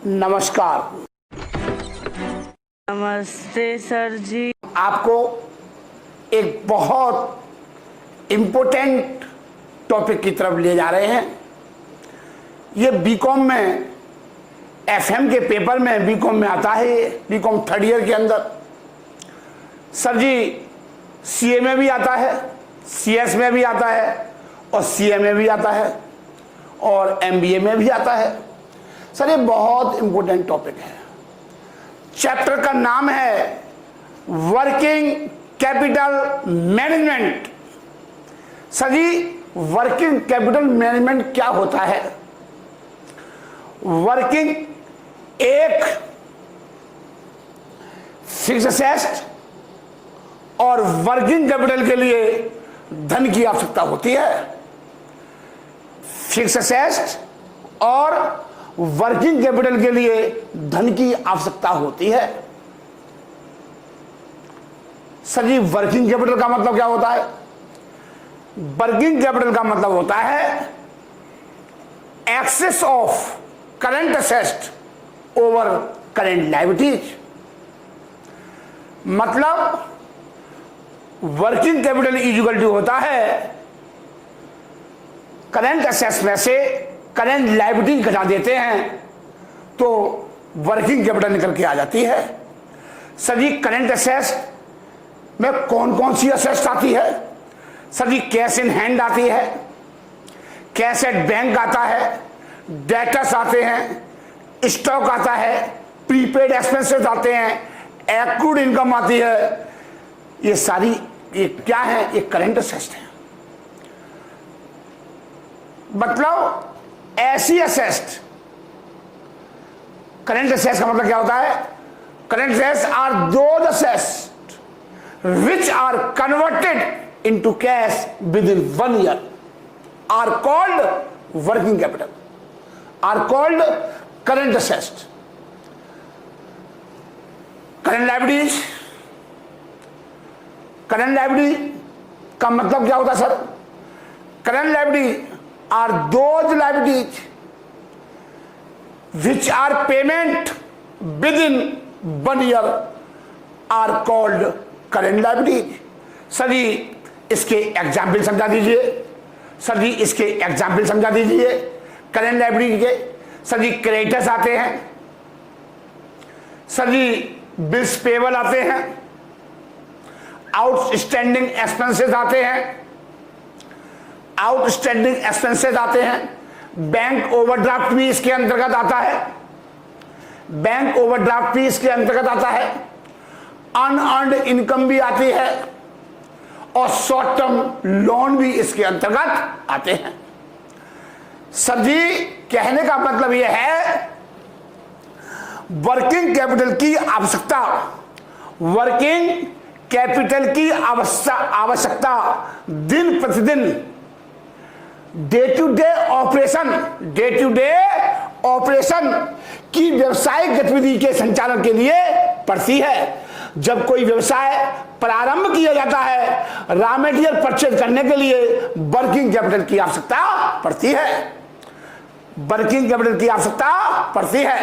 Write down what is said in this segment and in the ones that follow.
नमस्कार। नमस्ते सर जी। आपको एक बहुत इम्पोर्टेंट टॉपिक की तरफ ले जा रहे हैं। ये बीकॉम में एफएम के पेपर में बीकॉम में आता है। ये बीकॉम थर्ड ईयर के अंदर सर जी सीए में भी आता है, सीएस में भी आता है और सीए में भी आता है और एमबीए में भी आता है। सर ये बहुत इंपॉर्टेंट टॉपिक है। चैप्टर का नाम है वर्किंग कैपिटल मैनेजमेंट। सर जी वर्किंग कैपिटल मैनेजमेंट क्या होता है? वर्किंग एक फिक्स एसेट और वर्किंग कैपिटल के लिए धन की आवश्यकता होती है। फिक्स एसेट और वर्किंग कैपिटल के लिए धन की आवश्यकता होती है। सर जी वर्किंग कैपिटल का मतलब क्या होता है? वर्किंग कैपिटल का मतलब होता है excess of current asset over current liabilities. मतलब वर्किंग कैपिटल इक्वल टू होता है करंट एसेट्स में से करंट लायबिलिटी घटा देते हैं तो वर्किंग कैपिटल निकल के आ जाती है। सर जी करंट एसेट्स में कौन कौन सी एसेट्स आती है? Sir ji cash in hand आती है, कैश एट बैंक आता है, डेटर्स आते हैं, स्टॉक आता है, प्रीपेड एक्सपेंसेस आते हैं, एक्रूड इनकम आती है। ये सारी ये क्या है? ये करंट एसेट्स है। मतलब ऐसी एसेट्स, करंट एसेट्स का मतलब क्या होता है? Current assets are those assets which are converted into cash within 1 year are called working capital, are called current assets. Current liabilities, current liability का मतलब क्या होता है sir? Current liability are those liabilities which are payment within 1 year are called current liability. Sir ji इसके example समझा दीजिए। Sir ji इसके example समझा दीजिए करंट लायबिलिटी के। सर जी क्रेडिटर्स आते हैं, सर जी बिल्स पेबल आते हैं, आउटस्टैंडिंग एक्सपेंसेस आते हैं, आउटस्टैंडिंग एक्सपेंसेस आते हैं, बैंक ओवरड्राफ्ट भी इसके अंतर्गत आता है, बैंक ओवरड्राफ्ट भी इसके अंतर्गत आता है, अनअर्न्ड इनकम भी आती है और शॉर्ट टर्म लोन भी इसके अंतर्गत आते हैं। सर जी कहने का मतलब यह है वर्किंग कैपिटल की आवश्यकता, वर्किंग कैपिटल की आवश्यकता दिन प्रतिदिन डे टू डे ऑपरेशन की व्यावसायिक गतिविधि के संचालन के लिए पड़ती है। जब कोई व्यवसाय प्रारंभ किया जाता है रॉ मटेरियल परचेज करने के लिए वर्किंग कैपिटल की आवश्यकता पड़ती है, वर्किंग कैपिटल की आवश्यकता पड़ती है।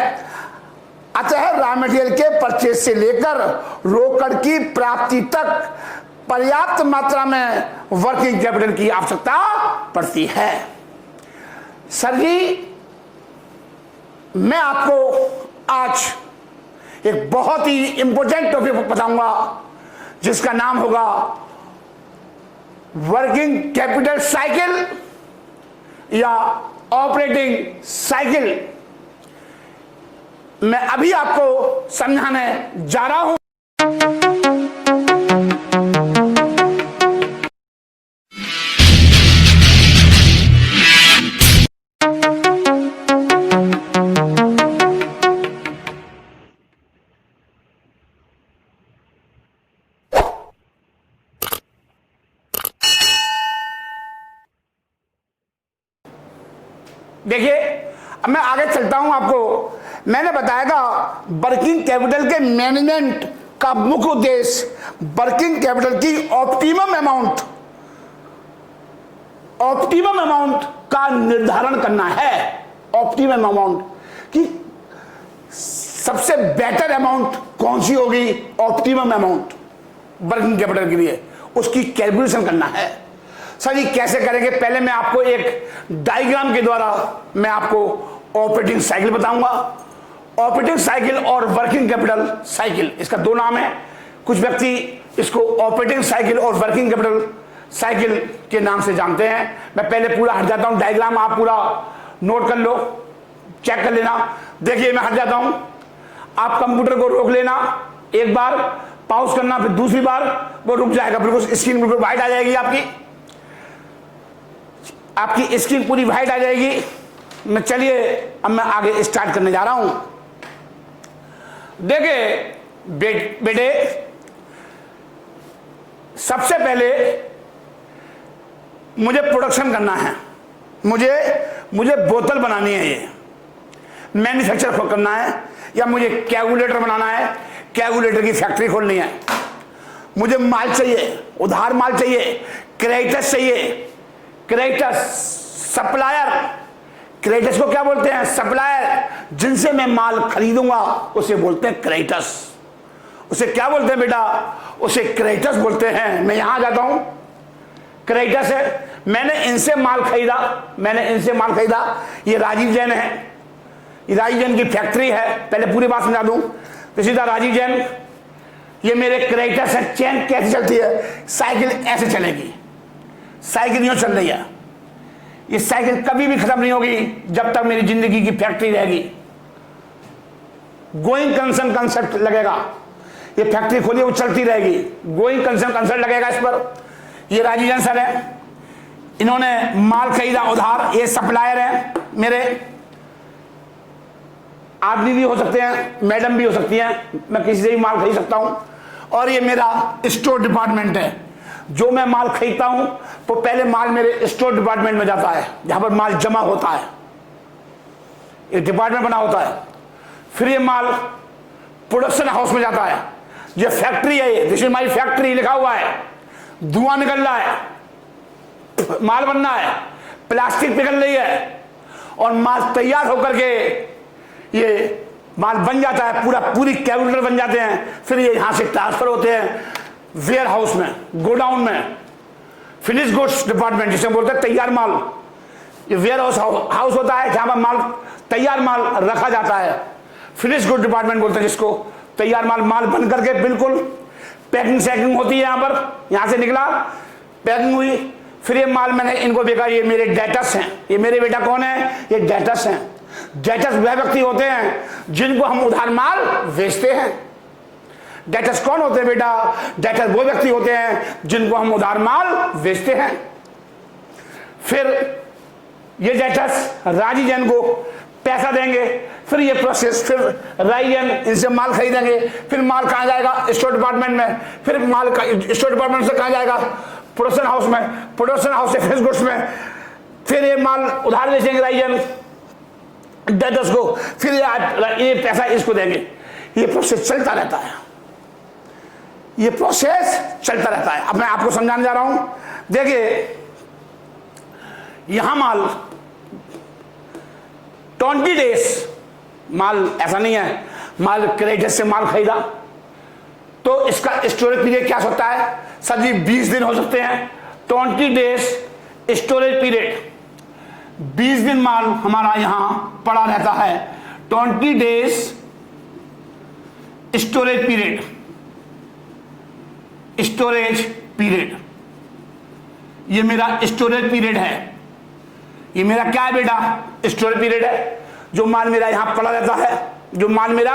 अतः रॉ मटेरियल के परचेज से लेकर रोकड़ की प्राप्ति तक पर्याप्त मात्रा में वर्किंग कैपिटल की आवश्यकता पड़ती है। सर जी मैं आपको आज एक बहुत ही इंपॉर्टेंट टॉपिक बताऊंगा जिसका नाम होगा वर्किंग कैपिटल साइकिल या ऑपरेटिंग साइकिल। मैं अभी आपको समझाने जा रहा हूं। देखिए अब मैं आगे चलता हूं। आपको मैंने बताया था वर्किंग कैपिटल के मैनेजमेंट का मुख्य उद्देश्य वर्किंग कैपिटल की ऑप्टिमम अमाउंट का निर्धारण करना है। ऑप्टिमम अमाउंट कि सबसे बेटर अमाउंट कौन सी होगी, ऑप्टिमम अमाउंट वर्किंग कैपिटल के लिए, उसकी कैलकुलेशन करना है। सर ये कैसे करेंगे, पहले मैं आपको एक डायग्राम के द्वारा मैं आपको ऑपरेटिंग साइकिल बताऊंगा। ऑपरेटिंग साइकिल और वर्किंग कैपिटल साइकिल, इसका दो नाम है। कुछ व्यक्ति इसको ऑपरेटिंग साइकिल और वर्किंग कैपिटल साइकिल के नाम से जानते हैं। मैं पहले पूरा हट जाता हूं, डायग्राम आप पूरा नोट कर लो, चेक कर लेना। देखिए मैं हट जाता हूं, आप कंप्यूटर को रोक लेना, एक बार पॉज करना, फिर दूसरी बार वो रुक जाएगा, बिल्कुल स्क्रीन बिल्कुल वाइट आ जाएगी, आपकी स्क्रीन पूरी वाइट आ जाएगी। मैं चलिए अब मैं आगे स्टार्ट करने जा रहा हूं। देखिए बेटे, सबसे पहले मुझे प्रोडक्शन करना है, मुझे बोतल बनानी है, ये मैन्युफैक्चर करना है, या मुझे कैलकुलेटर बनाना है, कैलकुलेटर की फैक्ट्री खोलनी है। मुझे माल चाहिए, उधार माल चाहिए, क्रेडिटर्स चाहिए, क्रेडिटर्स, सप्लायर। क्रेडिटर्स को क्या बोलते हैं, सप्लायर, जिनसे मैं माल खरीदूंगा उसे बोलते हैं क्रेडिटर्स। उसे क्या बोलते हैं बेटा, उसे क्रेडिटर्स बोलते हैं। मैं यहां जाता हूं, क्रेडिटर्स है, मैंने इनसे माल खरीदा, ये राजीव जैन है, ये राजीव जैन की फैक्ट्री है। पहले पूरी बात समझा दूं तो सीधा राजीव जैन, ये मेरे क्रेडिटर्स है। चेन कैसे चलती है, साइकिल ऐसे चलेगी, साइकिल यूं चल रही है। ये साइकिल कभी भी खत्म नहीं होगी जब तक मेरी जिंदगी की फैक्ट्री रहेगी। गोइंग कंसर्न कंसेप्ट लगेगा, ये फैक्ट्री खोलिए वो चलती रहेगी, गोइंग कंसर्न कंसेप्ट लगेगा इस पर। ये राजीव जैन सर है, इन्होंने माल खरीदा उधार, ये सप्लायर है मेरे, आदमी भी हो सकते हैं, मैडम भी हो सकती हैं, मैं किसी से भी माल खरीद सकता हूं। और ये मेरा स्टोर डिपार्टमेंट है, जो मैं माल खरीदता हूं तो पहले माल मेरे स्टोर डिपार्टमेंट में जाता है, जहां पर माल जमा होता है, एक डिपार्टमेंट बना होता है। फिर ये माल प्रोडक्शन हाउस में जाता है, ये फैक्ट्री है, ये दिस इज माय फैक्ट्री लिखा हुआ है, धुआं निकल रहा है, माल बनना है, प्लास्टिक पिघल रही है, और माल तैयार होकर के ये माल बन जाता है, पूरी कैलकुलेटर बन जाते हैं। फिर ये यहां से ट्रांसफर होते हैं वेयर हाउस में, गोडाउन में, फिनिश गुड्स डिपार्टमेंट जिसे बोलते हैं तैयार माल। ये वेयर हाउस होता है जहां पर माल, तैयार माल रखा जाता है, फिनिश गुड डिपार्टमेंट बोलते हैं जिसको। तैयार माल बन करके बिल्कुल पैकिंग शैकिंग होती है, यहां पर, यहां से निकला, पैकिंग हुई, फिर ये माल मैंने इनको देखा, ये मेरे डेटर्स हैं। ये मेरे बेटा कौन है, ये डेटर्स हैं। डेटर्स वह व्यक्ति होते हैं जिनको हम उधार माल बेचते हैं। डेटर्स कौन होते हैं बेटा, डेटर्स वो व्यक्ति होते हैं जिनको हम उधार माल बेचते हैं। फिर ये डेटर्स राजीव जैन को पैसा देंगे, फिर ये प्रोसेस, फिर राजीव जैन इनसे माल खरीदेंगे, फिर माल कहां जाएगा, स्टोर डिपार्टमेंट में, फिर माल स्टोर डिपार्टमेंट से कहां जाएगा, प्रोडक्शन हाउस में, प्रोडक्शन हाउस से फिनिश गुड्स में, फिर ये माल उधार बेचेंगे राजीव जैन डेटर्स को, फिर ये पैसा इसको देंगे। ये प्रोसेस चलता रहता है, ये प्रोसेस चलता रहता है। अब मैं आपको समझाने जा रहा हूं। देखिए यहां माल 20 डेज माल, ऐसा नहीं है माल क्रेडिट से माल खरीदा तो इसका स्टोरेज पीरियड क्या होता है, सर जी 20 दिन हो सकते हैं। 20 डेज स्टोरेज पीरियड, 20 दिन माल हमारा यहां पड़ा रहता है। 20 days storage period, storage period, ये मेरा स्टोरेज पीरियड है। ये मेरा क्या है बेटा, स्टोरेज पीरियड है, जो माल मेरा यहां पड़ा रहता है, जो माल मेरा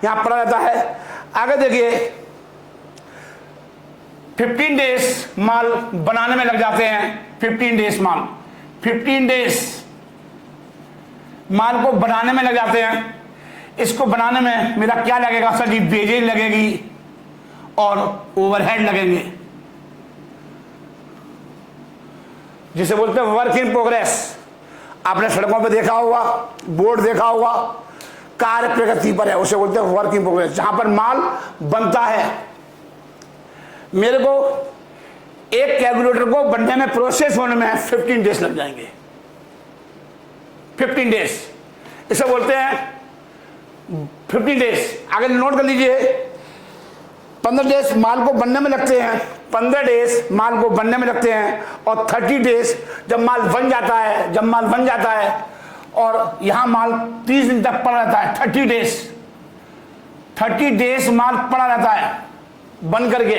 यहां पड़ा रहता है। आगे देखिए 15 डेज माल बनाने में लग जाते हैं, 15 डेज माल, 15 डेज माल को बनाने में लग जाते हैं। इसको बनाने में मेरा क्या लगेगा सर जी, वेजेज लगेगी और ओवरहेड लगेंगे, जिसे बोलते हैं वर्क इन प्रोग्रेस। आपने सड़कों पे देखा होगा, बोर्ड देखा होगा, कार्य प्रगति पर है, उसे बोलते हैं वर्क इन प्रोग्रेस, जहां पर माल बनता है। मेरे को एक कैलकुलेटर को बनने में, प्रोसेस होने में 15 डेज लग जाएंगे, 15 डेज। इसे बोलते हैं 15 डेज। आगे नोट कर लीजिए, 15 डेज माल को बनने में लगते हैं, 15 डेज माल को बनने में लगते हैं, और 30 डेज जब माल बन जाता है, जब माल बन जाता है और यहां माल 30 दिन तक पड़ा रहता है। 30 डेज माल पड़ा रहता है बन करके।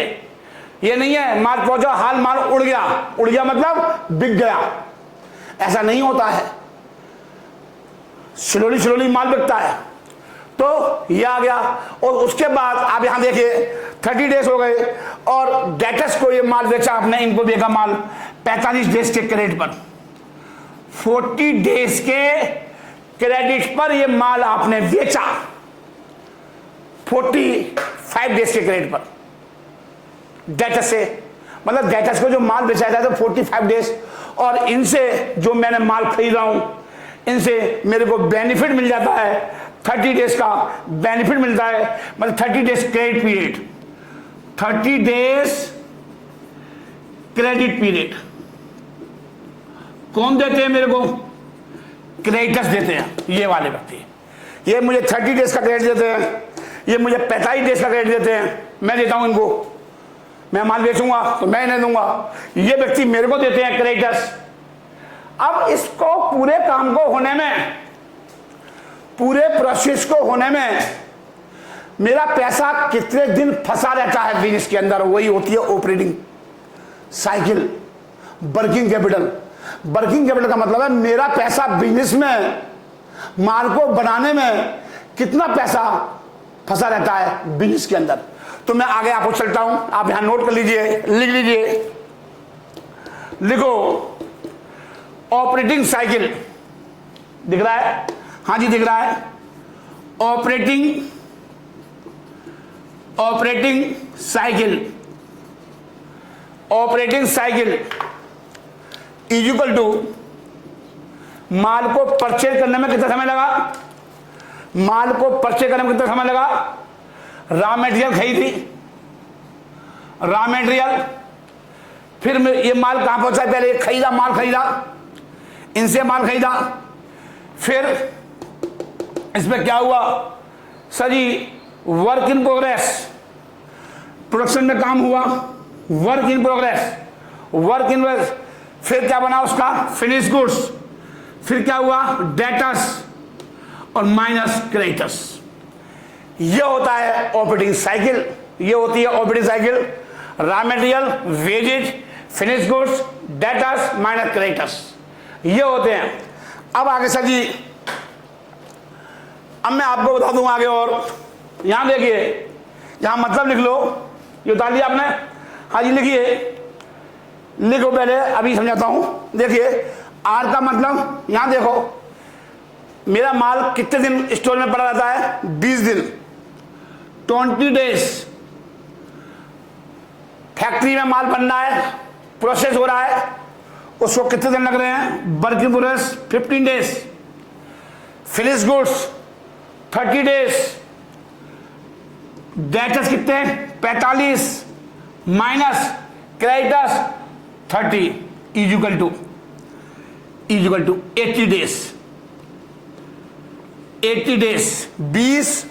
ये नहीं है माल पहुंचा, हाल माल उड़ गया मतलब बिक गया, ऐसा नहीं होता है। स्लोली माल बिकता है। तो ये आ गया, और उसके बाद आप यहां देखिए 30 डेज हो गए, और डेटर्स को ये माल बेचा आपने, इनको बेचा माल 45 डेज के क्रेडिट पर, 40 डेज के क्रेडिट पर ये माल आपने बेचा, 45 डेज के क्रेडिट पर डेटर्स से। मतलब डेटर्स को जो माल बेचा जाता है तो 45 डेज, और इनसे जो मैंने माल खरीद रहा हूं इनसे मेरे को बेनिफिट मिल जाता है, 30 डेज का बेनिफिट मिलता है। मतलब 30 days credit period, 30 days credit period कौन देते हैं मेरे को? क्रेडिटर्स देते हैं, ये वाले व्यक्ति। ये मुझे 30 डेज का क्रेडिट देते हैं, ये मुझे 45 डेज का क्रेडिट देते हैं, मैं देता हूं इनको। मैं माल बेचूंगा तो मैं इन्हें दूंगा, ये व्यक्ति मेरे को देते हैं क्रेडिटर्स। अब इसको पूरे काम को होने में, पूरे प्रोसेस को होने में मेरा पैसा कितने दिन फंसा रहता है बिजनेस के अंदर, वही होती है operating cycle, working capital. Working capital का मतलब है मेरा पैसा बिजनेस में, माल को बनाने में कितना पैसा फंसा रहता है बिजनेस के अंदर। तो मैं आगे आपको चलता हूं, आप यहां नोट कर लीजिए, लिख लीजिए, लिखो ऑपरेटिंग साइकिल। दिख रहा है? हाँ जी दिख रहा है। Operating cycle, operating cycle is equal to, माल को परचेज करने में कितना समय लगा, माल को परचेज करने में कितना समय लगा, रॉ मटेरियल खरीदी, रॉ मटेरियल, फिर ये माल कहां पहुंचा, पहले खरीदा, माल खरीदा, इनसे माल खरीदा, फिर इसमें क्या हुआ sir ji, work in progress, production में काम हुआ, work in progress, work in, फिर क्या बना उसका, फिनिश गुड्स, फिर क्या हुआ, डेटर्स और माइनस क्रेडिटर्स। ये होता है ऑपरेटिंग साइकिल, ये होती है operating cycle. Raw material, wages, finish goods, debtors, minus creditors, ये होते हैं। अब आगे सर जी, अब मैं आपको बता दूं आगे, और यहां देखिए, यहां मतलब लिख लो, ये उतार लिया आपने, हाँ जी लिखिए, लिखो पहले, अभी समझाता हूं। देखिए आर का मतलब, यहां देखो मेरा माल कितने दिन स्टोर में पड़ा रहता है, 20 दिन, 20 डेज। फैक्ट्री में माल बन रहा है, प्रोसेस हो रहा है, उसको कितने दिन लग रहे हैं, work in progress 15 days, finish goods 30 days, debtors कितने 45, minus creditors 30, is equal to 80 days. 80 days, 20,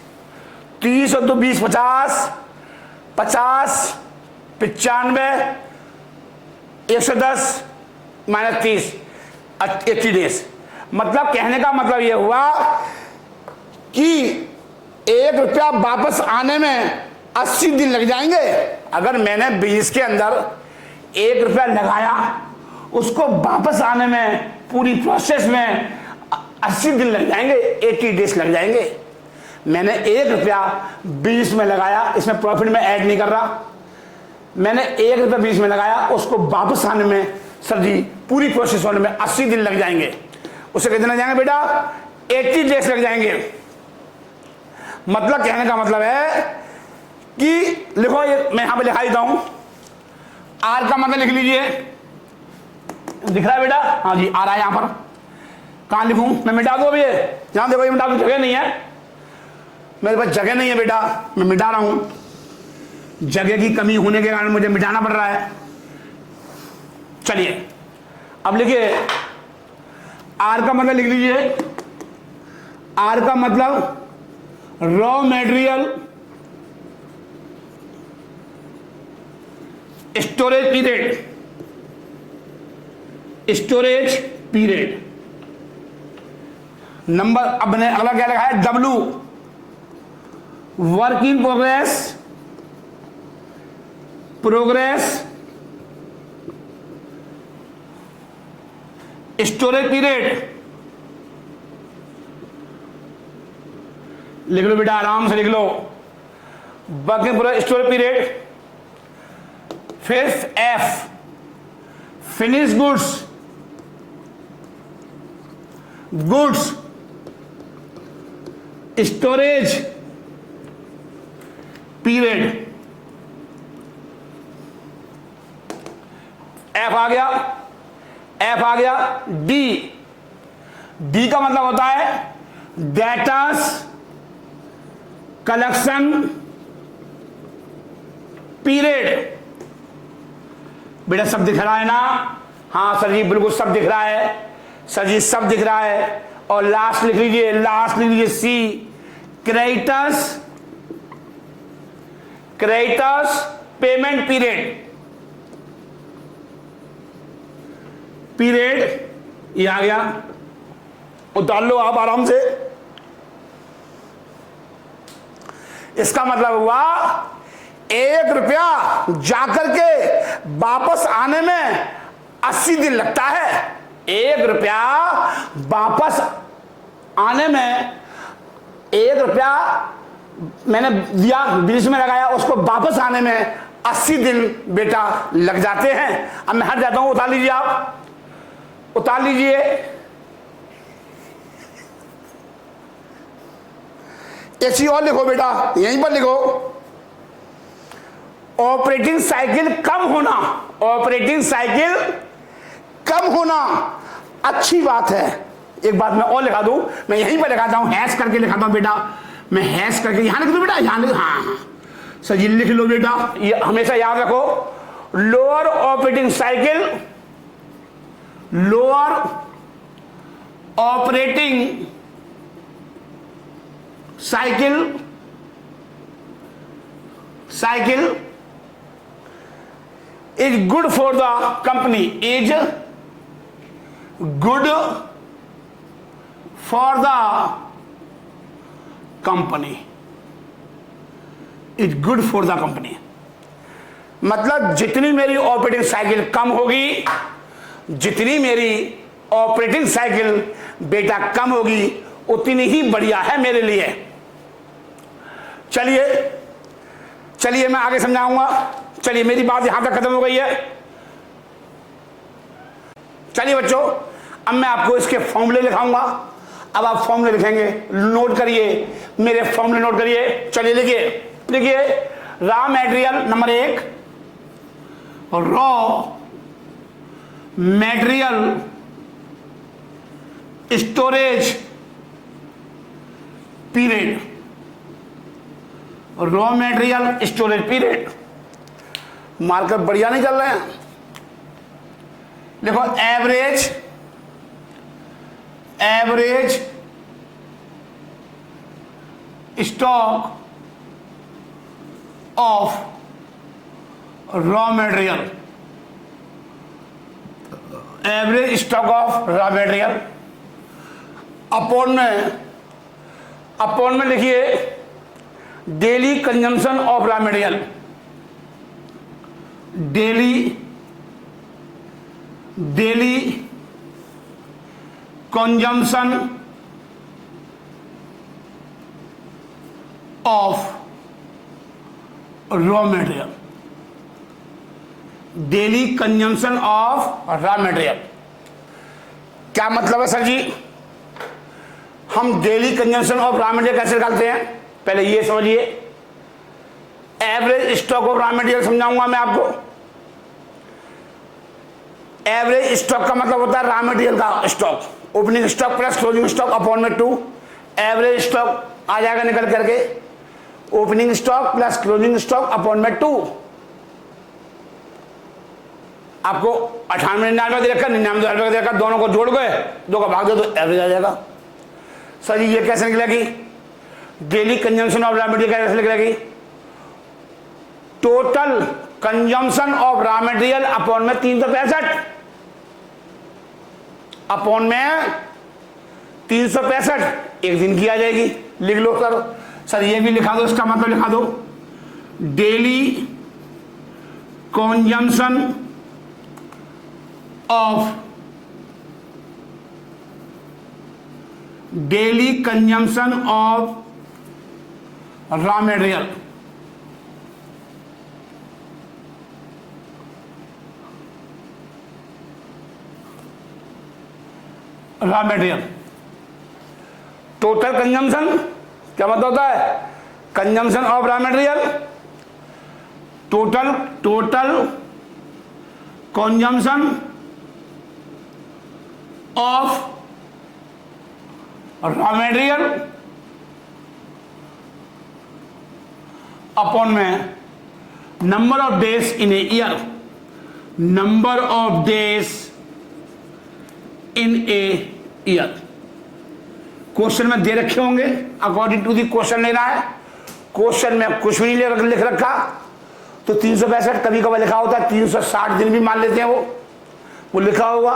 30 और 2 20, 50, 50, 95, 110 माइनस 30, 80 डेज। मतलब कहने का मतलब यह हुआ कि 1 रुपया वापस आने में 80 दिन लग जाएंगे। अगर मैंने बिजनेस के अंदर 1 रुपया लगाया, उसको वापस आने में पूरी प्रोसेस में 80 दिन लग जाएंगे, 80 डेज लग जाएंगे। मैंने 1 रुपया बिजनेस में लगाया, इसमें प्रॉफिट में ऐड नहीं कर रहा, मैंने 1 रुपया बिजनेस में लगाया, उसको वापस आने में सर जी पूरी प्रोसेस होने में 80 दिन लग जाएंगे। उसे कितने लग जाएंगे बेटा, 80 डेज लग जाएंगे। मतलब कहने का मतलब है कि लिखो, ये मैं यहां पे लिखा देता हूं, आर का मतलब लिख लीजिए, दिख रहा है बेटा, हाँ जी आ रहा है। यहां पर कहां लिखूं, मैं मिटा दूं अभी, यहां देखो ये मिटा दूं, जगह नहीं है मेरे पास, जगह नहीं है बेटा, मैं मिटा रहा हूं, जगह की कमी होने के कारण मुझे मिटाना पड़ रहा है। चलिए अब लिखिए, आर का मतलब लिख लीजिए, आर का मतलब raw material storage period. Number, अब ने अगला क्या लिखा है, W work in progress storage period. लिख लो बेटा, आराम से लिख लो, work in progress storage period. फिर F finish goods storage period. F आ गया। D का मतलब होता है डेटास कलेक्शन पीरियड। बेटा सब दिख रहा है ना? हाँ सर जी बिल्कुल सब दिख रहा है, सर जी सब दिख रहा है। और लास्ट लिख लीजिए C क्रेडिटर्स पेमेंट पीरियड ये आ गया। उतार लो आप आराम से। इसका मतलब हुआ 1 रुपया जाकर के वापस आने में 80 दिन लगता है। 1 रुपया वापस आने में, 1 रुपया मैंने दिया बिजनेस में लगाया, उसको वापस आने में 80 दिन बेटा लग जाते हैं। अब मैं हट जाता हूं, उतार लीजिए आप, उतार लीजिए। ऐसी और लिखो बेटा, यहीं पर लिखो, ऑपरेटिंग साइकिल कम होना अच्छी बात है। एक बात मैं और लिखा दूं, मैं यहीं पर लिखाता हूं, हैश करके लिखाता हूं बेटा, मैं हैश करके यहां लिख दूं बेटा, यहां लिख, हाँ सर जी लिख लो बेटा, ये हमेशा याद रखो। Lower operating cycle is good for the company, is good for the company, is good for the company। मतलब जितनी मेरी ऑपरेटिंग साइकिल कम होगी, जितनी मेरी ऑपरेटिंग साइकिल बेटा कम होगी, उतनी ही बढ़िया है मेरे लिए। चलिए मैं आगे समझाऊंगा। चलिए मेरी बात यहां तक खत्म हो गई है। चलिए बच्चों, अब मैं आपको इसके फॉर्मूले लिखाऊंगा। अब आप फॉर्मूले लिखेंगे, नोट करिए, मेरे फॉर्मूले नोट करिए। चलिए लिखिए raw material number 1, raw material storage period, raw material storage period. Marker बढ़िया नहीं चल रहे हैं। देखो average stock of raw material, average stock of raw material upon में लिखिए daily consumption of raw material, daily consumption of raw material, daily consumption of raw material. क्या मतलब है सर जी? हम daily consumption of raw material कैसे निकालते हैं, पहले ये समझिए। Average stock of raw material समझाऊंगा मैं आपको। एवरेज स्टॉक का मतलब होता है रॉ मटेरियल का stock, opening stock plus closing stock upon में 2। एवरेज स्टॉक आ जाएगा निकल करके opening stock plus closing stock upon में 2। आपको 98-99 दे रखा, 99 दे रखा, दोनों को जोड़ गए, 2 का भाग दे तो एवरेज आ जाएगा। सर जी ये कैसे निकलेगी? Daily consumption of raw material कैसे लिख रहेगी? Total consumption of raw material upon में 365, अपॉन में 365 एक दिन की आ जाएगी। लिख लो सर ये भी लिखा दो, इसका मतलब लिखा दो daily consumption of raw material total consumption क्या मतलब होता है? Consumption of raw material, total consumption of raw material upon में number of days in a year, number of days in a year. Question में दे रखे होंगे, अकॉर्डिंग टू दी क्वेश्चन लेना है। क्वेश्चन में कुछ भी नहीं लिख रखा तो 365 कभी कभी लिखा होता है, 360 दिन भी मान लेते हैं वो लिखा होगा।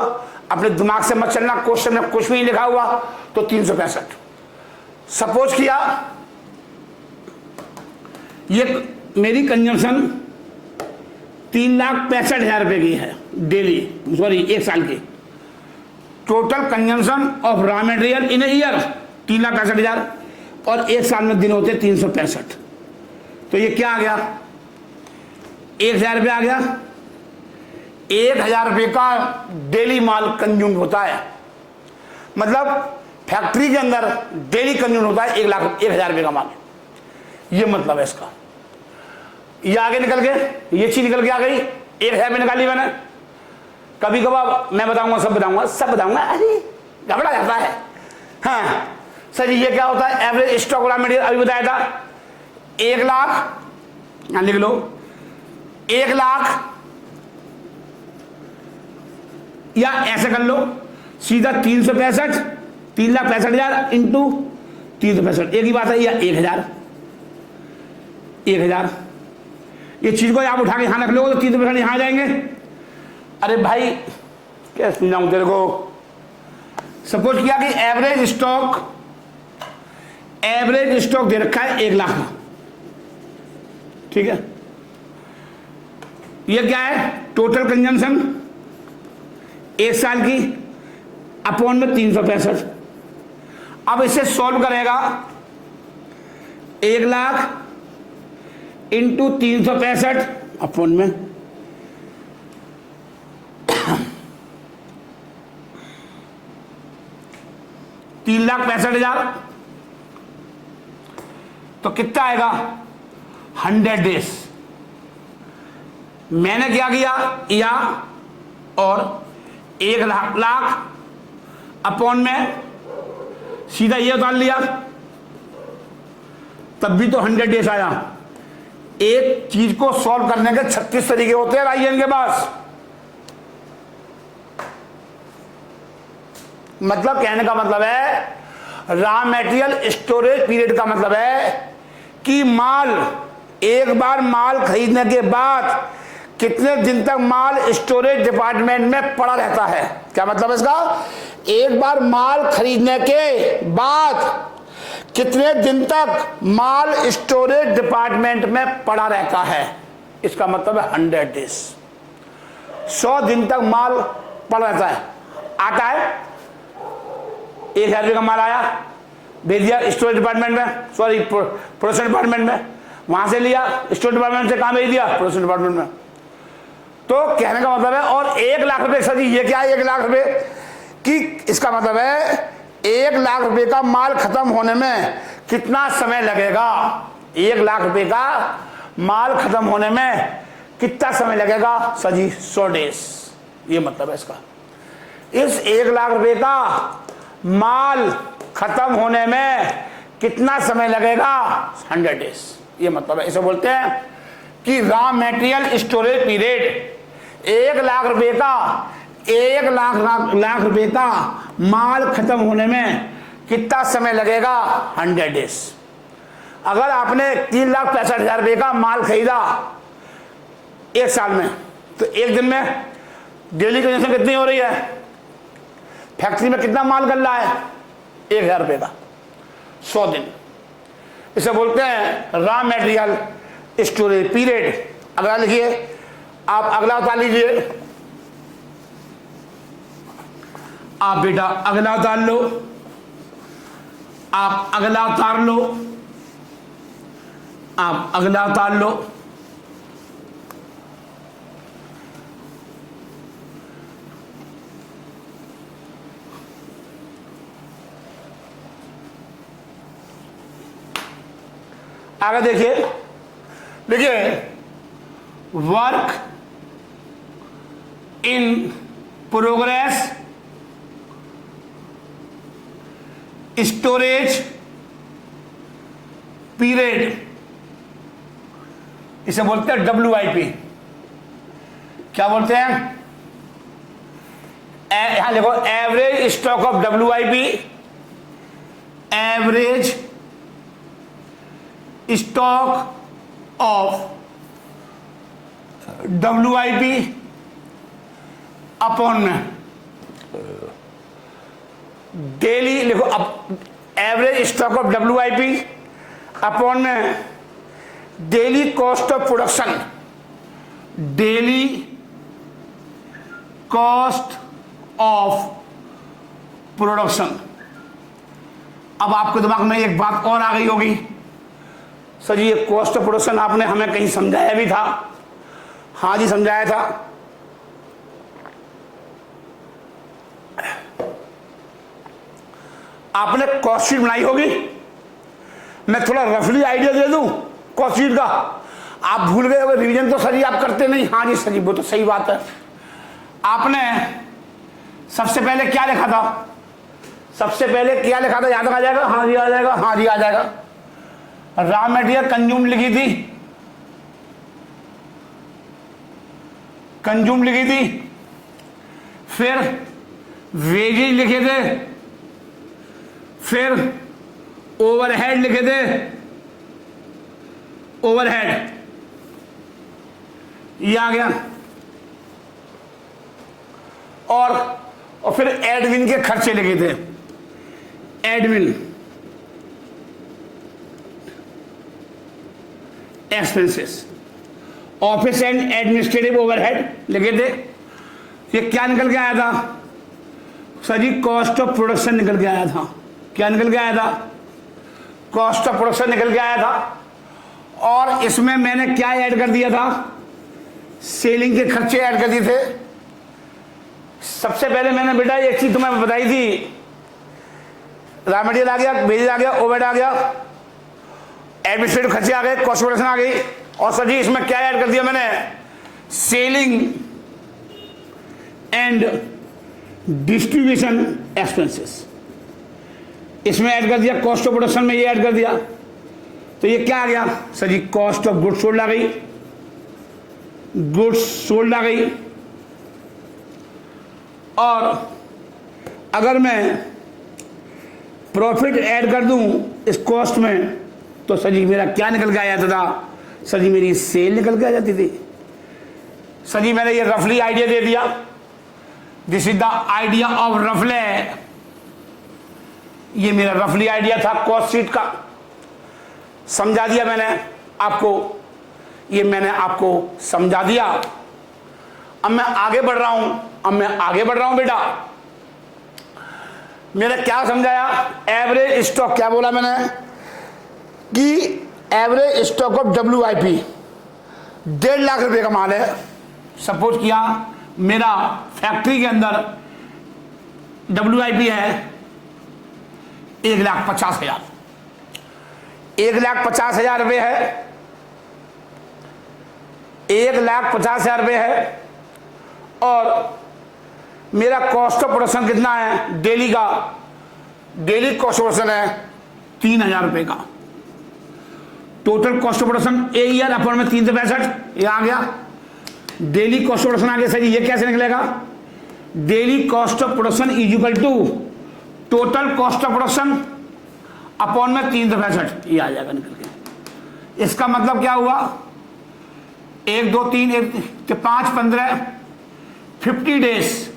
अपने दिमाग से मत चलना, क्वेश्चन में कुछ भी नहीं लिखा हुआ तो 365। सपोज किया ये मेरी कंजम्पशन 3,65,000 रुपए की है डेली, सॉरी एक साल की। Total consumption of raw material in a year 3,65,000 और एक साल में दिन होते 365, तो ये क्या आ गया? 1,000 रुपये आ गया। 1,000 रुपये का डेली माल कंज्यूम होता है, मतलब फैक्ट्री के अंदर डेली कंज्यूम होता है 1,000 रुपये का माल। ये मतलब है इसका। ये आगे निकल के ये चीज निकल के आ गई, 1,000 रुपये निकाली मैंने। कभी कभार मैं बताऊंगा, सब बताऊंगा, अरे घबरा जाता है। हाँ सर ये क्या होता है? एवरेज स्टॉक रॉ मटेरियल अभी बताया था 1 लाख, यहां लिख लो 1 लाख, या ऐसे कर लो सीधा 3,65,000 इंटू 365, एक ही बात है, या 1,000। ये चीज को आप उठा के यहां रख लो तो 365 यहां जाएंगे। अरे भाई क्या समझाऊं तेरे को? सपोज किया कि एवरेज स्टॉक दे रखा है 1 लाख का, ठीक है। ये क्या है? टोटल कंजम्पशन 1 साल की अपॉन में 365। अब इसे सॉल्व करेगा 1 लाख इंटू 365 अपॉन में 3,65,000, तो कितना आएगा? 100 डेज। मैंने क्या किया या और 1 लाख अपॉन में सीधा ये उतार लिया, तब भी तो 100 डेज आया। एक चीज को सॉल्व करने के 36 तरीके होते हैं राइजन के पास। मतलब कहने का मतलब है रॉ मटेरियल स्टोरेज पीरियड का मतलब है कि माल एक बार माल खरीदने के बाद कितने दिन तक माल स्टोरेज डिपार्टमेंट में पड़ा रहता है। क्या मतलब है इसका? एक बार माल खरीदने के बाद कितने दिन तक माल स्टोरेज डिपार्टमेंट में पड़ा रहता है, इसका मतलब है 100 डेज। 100 दिन तक माल पड़ा रहता है। आता है 1,000 रुपये का माल आया, भेज दिया स्टोरेज डिपार्टमेंट में, सॉरी प्रोडक्शन डिपार्टमेंट में, वहां से लिया स्टोरेज डिपार्टमेंट से कहां भेज दिया? प्रोडक्शन डिपार्टमेंट में। तो कहने का मतलब है, और 1 लाख रुपए, सर जी ये क्या है 1 लाख रुपए की? इसका मतलब है 1 लाख रुपए का माल खत्म होने में कितना समय लगेगा? 1 लाख रुपए का माल खत्म होने में कितना समय लगेगा? सर जी 100 डेज। ये मतलब है इसका। इस 1 लाख रुपए का माल खत्म होने में कितना समय लगेगा? 100 डेज। ये मतलब है। इसे बोलते हैं कि raw material storage period 1 lakh रुपए का 1 लाख रुपए का माल खत्म होने में कितना समय लगेगा? 100 डेज। अगर आपने 3,65,000 रुपये का माल खरीदा एक साल में, तो एक दिन में डेली कंजम्पशन कितनी हो रही है? फैक्ट्री में कितना माल कर रहा है? 1,000 रुपये का 100 दिन। इसे बोलते हैं रॉ मटेरियल स्टोरेज पीरियड। अगला लिखिए, आप अगला उतार लीजिए। आप बेटा अगला उतार लो, आप अगला उतार लो, आप अगला उतार लो। आगे देखिए, देखिए work in progress storage period, इसे बोलते हैं WIP। क्या बोलते हैं? यहां देखो, average stock of WIP, average stock of WIP upon में डेली, लिखो अब average stock of WIP upon में daily cost of production, daily cost of production. अब आपके दिमाग में एक बात और आ गई होगी, सर जी ये कॉस्ट ऑफ प्रोडक्शन आपने हमें कहीं समझाया भी था। हाँ जी समझाया था। आपने कॉस्ट शीट बनाई होगी, मैं थोड़ा रफली आइडिया दे दूं कॉस्ट शीट का। आप भूल गए होंगे, रिवीजन तो सर जी आप करते नहीं। हाँ जी सर जी वो तो सही बात है। आपने सबसे पहले क्या लिखा था? सबसे पहले क्या लिखा था? याद आ जाएगा? हाँ जी आ जाएगा, हाँ जी आ जाएगा। रॉ मटेरियल कंज्यूम लिखी थी, कंज्यूम लिखी थी, फिर वेजेज लिखे थे, फिर ओवरहेड लिखे थे, ओवरहेड ये आ गया, और फिर एडमिन के खर्चे लिखे थे, admin expenses, office and administrative overhead लिखे थे। ये क्या निकल के आया था? Sir ji cost of production निकल के आया था। क्या निकल के आया था? कॉस्ट ऑफ प्रोडक्शन निकल के आया था। और इसमें मैंने क्या ऐड कर दिया था? सेलिंग के खर्चे ऐड कर दिए थे। सबसे पहले मैंने बेटा एक चीज तुम्हें बताई थी, रॉ मटेरियल आ गया, वेजेज आ गया, ओवरहेड आ गया, एडमिनिस्ट्रेटिव खर्चे आ गए, कॉस्ट प्रोडक्शन आ गई। और सर जी इसमें क्या ऐड कर दिया मैंने? सेलिंग एंड डिस्ट्रीब्यूशन एक्सपेंसेस, इसमें ऐड कर दिया। कॉस्ट ऑफ प्रोडक्शन में ये ऐड कर दिया, तो ये क्या आ गया? Sir ji cost of goods sold आ गई, गुड्स सोल्ड आ गई। और अगर मैं प्रॉफिट ऐड कर दूं इस कॉस्ट में, तो सर जी मेरा क्या निकल के आ जाता था? सर जी मेरी सेल निकल के आ जाती थी। सर जी मैंने ये रफली आइडिया दे दिया। This is the idea of रफले। ये मेरा रफली आइडिया था कॉस्ट शीट का, समझा दिया मैंने आपको, ये मैंने आपको समझा दिया। अब मैं आगे बढ़ रहा हूं, अब मैं आगे बढ़ रहा हूं बेटा। मैंने क्या समझाया? एवरेज स्टॉक, क्या बोला मैंने कि average stock of WIP 1.5 lakh रुपए का माल है। सपोज किया मेरा फैक्ट्री के अंदर WIP है 1,50,000, 1,50,000 रुपये है, 1,50,000 रुपये है। और मेरा कॉस्ट ऑफ प्रोडक्शन कितना है? डेली का, डेली कॉस्ट ऑफ प्रोडक्शन है 3,000 रुपये का। Total cost of production a year upon में 365, ये आ गया। डेली कॉस्ट ऑफ प्रोडक्शन आ गया। सर ये कैसे निकलेगा? Daily cost of production is equal to total cost of production upon में 365, ये आ जाएगा निकल के। इसका मतलब क्या हुआ, 1 2 3 5 15 50 डेज,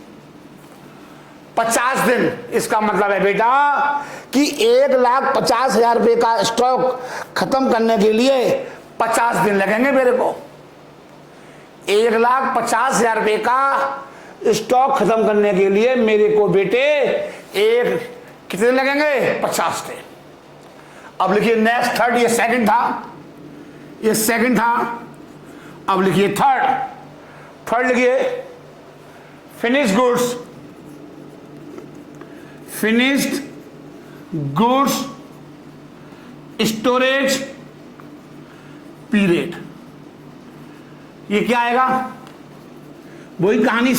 50 दिन। इसका मतलब है बेटा कि 1,50,000 रुपए का स्टॉक खत्म करने के लिए 50 दिन लगेंगे मेरे को। 1,50,000 रुपए का स्टॉक खत्म करने के लिए मेरे को बेटे कितने लगेंगे, 50 दिन। अब लिखिए नेक्स्ट थर्ड, ये सेकंड था, ये सेकंड था। अब लिखिए थर्ड लिखिए फिनिश्ड गुड्स स्टोरेज पीरियड। ये क्या आएगा, वही कहानी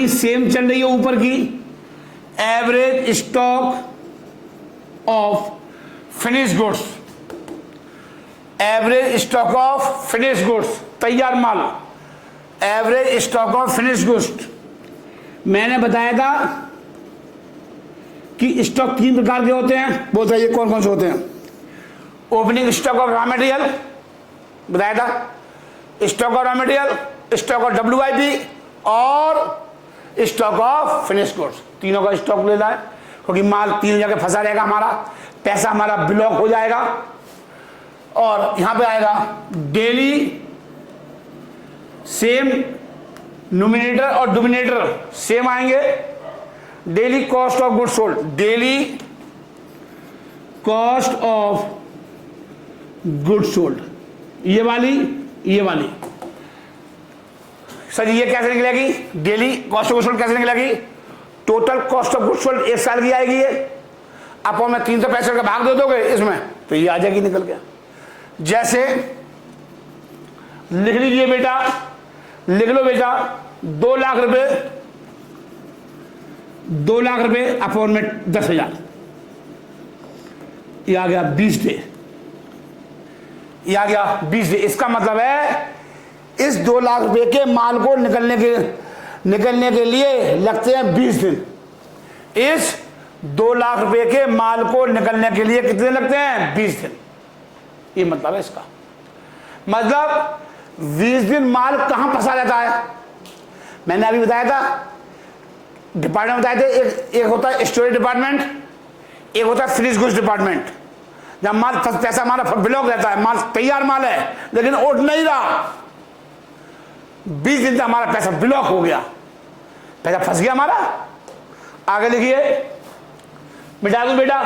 सेम चल रही है ऊपर की। Average stock of finished goods, average stock of finished goods, तैयार माल, average stock of finished goods. मैंने बताया था कि स्टॉक 3 प्रकार के होते हैं, बताइए कौन कौन से होते हैं। Opening stock of raw material बताया था, stock of raw material, stock of WIP और स्टॉक ऑफ फिनिश्ड गुड्स। तीनों का स्टॉक लेना है, क्योंकि माल 3 जगह फंसा रहेगा, हमारा पैसा हमारा ब्लॉक हो जाएगा। और यहां पे आएगा डेली, सेम न्यूमिनेटर और डिनोमिनेटर सेम आएंगे। Daily cost of goods sold, daily cost of goods sold, ये वाली। सर ये कैसे निकलेगी, daily cost of goods sold कैसे निकलेगी, total cost of goods sold 1 साल की आएगी ये, आप मैं 365 का भाग दे दोगे इसमें तो ये आ जाएगी निकल के। जैसे लिख लीजिए बेटा, लिख लो बेटा 2 लाख रुपए अपॉन में 10,000, ये आ गया 20 डे, ये आ गया 20 डे। इसका मतलब है इस 2 लाख रुपए के माल को निकलने के लिए लगते हैं 20 दिन। इस 2 लाख रुपए के माल को निकलने के लिए कितने लगते हैं, 20 दिन। ये मतलब है इसका, मतलब 20 दिन माल कहां फंसा रहता है। मैंने अभी बताया था, डिपार्टमेंट बताए थे, एक होता है स्टोरेज डिपार्टमेंट, एक होता है फिनिश गुड्स डिपार्टमेंट। जब माल पैसा हमारा ब्लॉक रहता है, माल तैयार माल है लेकिन उठ नहीं रहा, 20 दिन तक हमारा पैसा ब्लॉक हो गया, पैसा फंस गया हमारा। आगे लिखिए, मिटा दूं बेटा,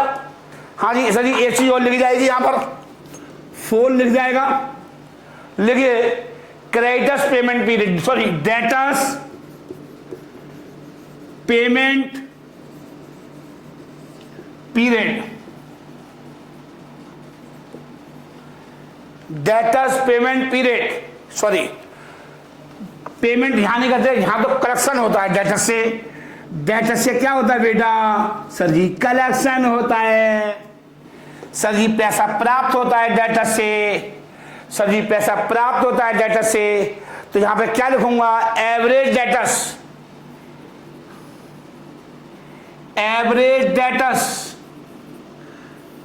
हाँ जी सर जी, एक चीज और लिखी जाएगी यहां पर, 4 लिख जाएगा। लिखिए creditors payment period, sorry debtors payment period, debtors payment period, sorry payment यहां नहीं करते, यहां तो कलेक्शन होता है डेटर्स से। डेटर्स से क्या होता है बेटा, सर जी कलेक्शन होता है, सर जी पैसा प्राप्त होता है डेटर्स से, सर जी पैसा प्राप्त होता है डेटर्स से। तो यहां पे क्या लिखूंगा, एवरेज डेटर्स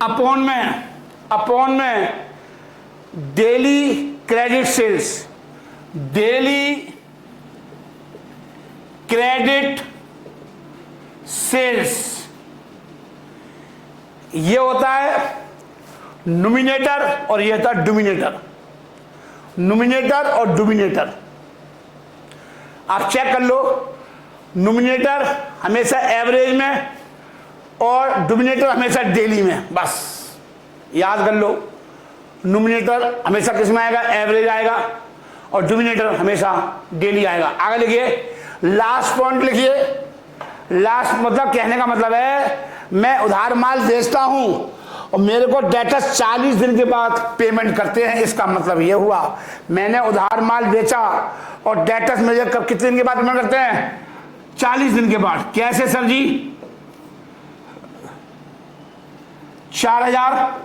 अपॉन में daily credit sales, daily credit sales. ये होता है न्यूमिनेटर और ये होता है डिनोमिनेटर, न्यूमिनेटर और डिनोमिनेटर। आप चेक कर लो, न्यूमिनेटर हमेशा एवरेज में और डिनोमिनेटर हमेशा डेली में, बस याद कर लो। न्यूमिनेटर हमेशा किस में आएगा, एवरेज आएगा, और डिनोमिनेटर हमेशा डेली आएगा। आगे लिखिए, लास्ट पॉइंट लिखिए। लास्ट मतलब कहने का मतलब है मैं उधार माल बेचता हूं और मेरे को डेटर्स 40 दिन के बाद पेमेंट करते हैं। इसका मतलब यह हुआ मैंने उधार माल बेचा और डेटर्स मुझे कितने दिन के बाद पेमेंट करते हैं, 40 दिन के बाद। कैसे सर जी, 4,000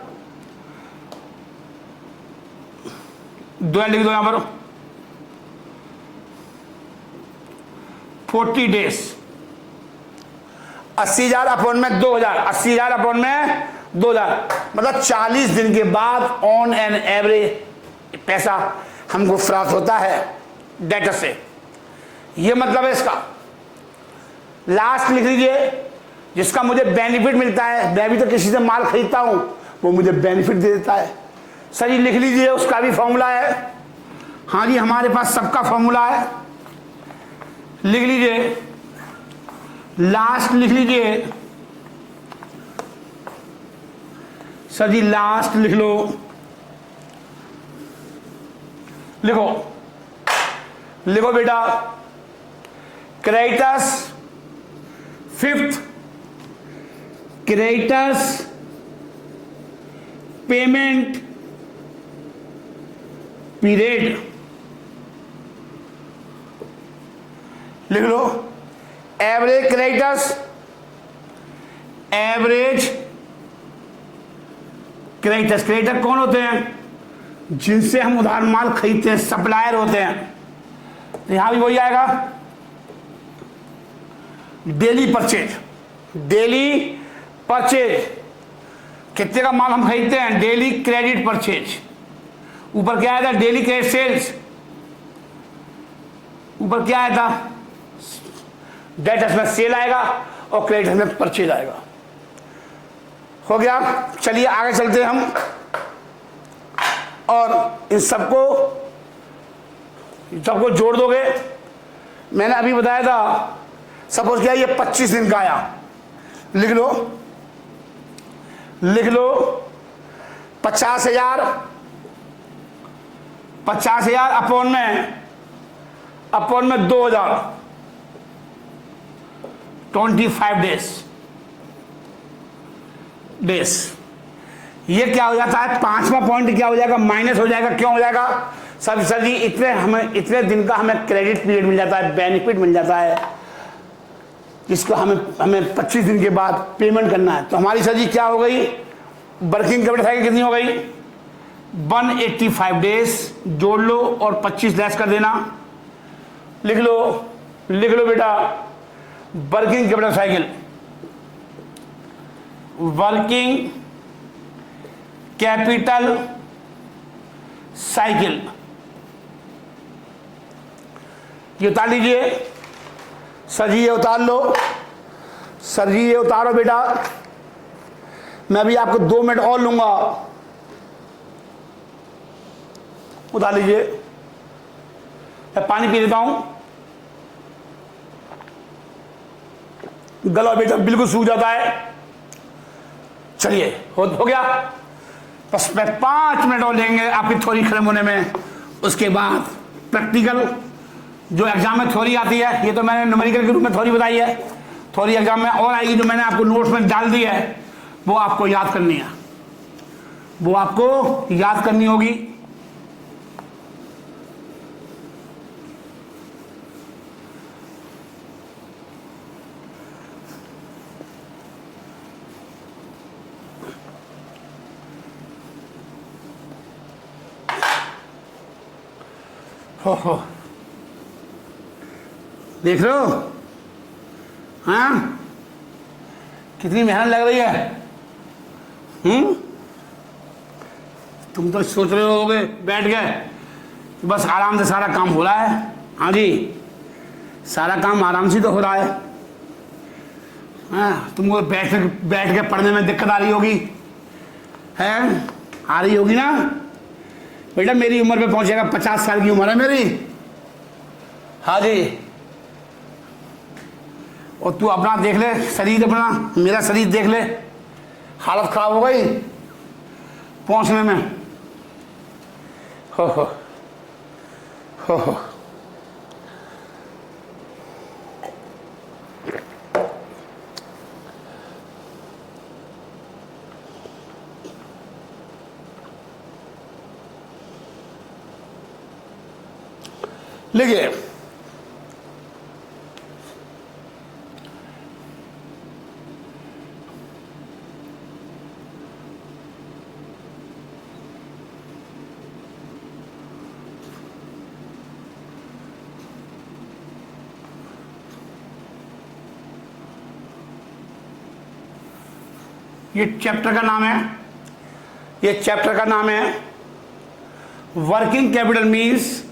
लिख दो यहां पर, 40 डेज, 80,000 अपॉन में 2,000, 80,000 अपॉन में 2000, मतलब 40 दिन के बाद ऑन एन एवरेज पैसा हमको प्राप्त होता है डेटर से। ये मतलब है इसका। लास्ट लिख लीजिए, जिसका मुझे बेनिफिट मिलता है, मैं भी तो किसी से माल खरीदता हूं, वो मुझे बेनिफिट दे देता है। सर ये लिख लीजिए, उसका भी फॉर्मूला है। हाँ जी, हमारे पास सबका फॉर्मूला है, लिख लीजिए। लास्ट लिख लीजिए सर जी, लास्ट लिख लो, लिखो लिखो बेटा। Creditors, fifth creditors payment period, लिख लो। Average creditors, average creditors, creditor कौन होते हैं? जिनसे हम उधार माल खरीदते हैं, सप्लायर होते हैं। यहां भी वही आएगा, डेली परचेज। डेली परचेज, कितने का माल हम खरीदते हैं? Daily credit purchase. ऊपर क्या आया था? Daily credit sales. ऊपर क्या आया था? डेटर्स में सेल आएगा और क्रेडिट में परचेज आएगा। हो गया। चलिए आगे चलते हैं हम, और इन सबको जोड़ दोगे। मैंने अभी बताया था, सपोज क्या ये 25 दिन का आया, लिख लो 50,000 अपॉन में 2000, 25 डेज। ये क्या हो जाता है? 5वां पॉइंट क्या हो जाएगा? माइनस हो जाएगा। क्यों हो जाएगा? सर जी इतने दिन का हमें क्रेडिट पीरियड मिल जाता है, बेनिफिट मिल जाता है, जिसको हमें 25 दिन के बाद पेमेंट करना है। तो हमारी सर जी क्या हो गई? वर्किंग कैपिटल साइकिल कितनी हो गई? 185 डेज। जोड़ लो और 25 लेस कर देना। लिख लो बेटा, working capital cycle, working capital cycle, ये उतार लीजिए। सर जी ये उतार लो, सर जी ये उतारो बेटा। मैं भी आपको 2 मिनट और लूंगा, उतार लीजिए। मैं पानी पी लेता हूं। गला बेटा बिल्कुल सूख जाता है। चलिए हो गया। बस मैं 5 मिनट और लेंगे आपकी थ्योरी खत्म होने में। उसके बाद प्रैक्टिकल जो एग्जाम में थ्योरी आती है, ये तो मैंने न्यूमेरिकल के रूप में थ्योरी बताई है, थ्योरी एग्जाम में और आएगी, जो मैंने आपको नोट्स में डाल दी है, वो आपको याद करनी है, वो आपको याद करनी होगी। हो देख रहे हो? हाँ, कितनी मेहनत लग रही है। तुम तो सोच रहे होगे बैठ गए बस आराम से सारा काम हो रहा है। हाँ जी, सारा काम आराम से तो हो रहा है। हाँ, तुमको बैठ के पढ़ने में दिक्कत आ रही होगी, है आ रही होगी ना बेटा। मेरी उम्र पे पहुंचेगा, 50 साल की उम्र है मेरी। हाँ जी, और तू अपना देख ले शरीर, अपना मेरा शरीर देख ले, हालत खराब हो गई पहुंचने में। हो लिखिए, ये चैप्टर का नाम है, ये चैप्टर का नाम है working capital means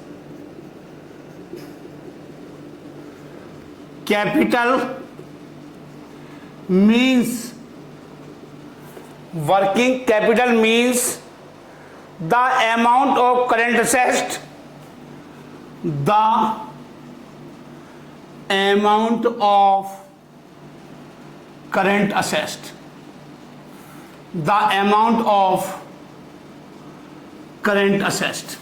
working capital means the amount of current assets, the amount of current assets, the amount of current assets.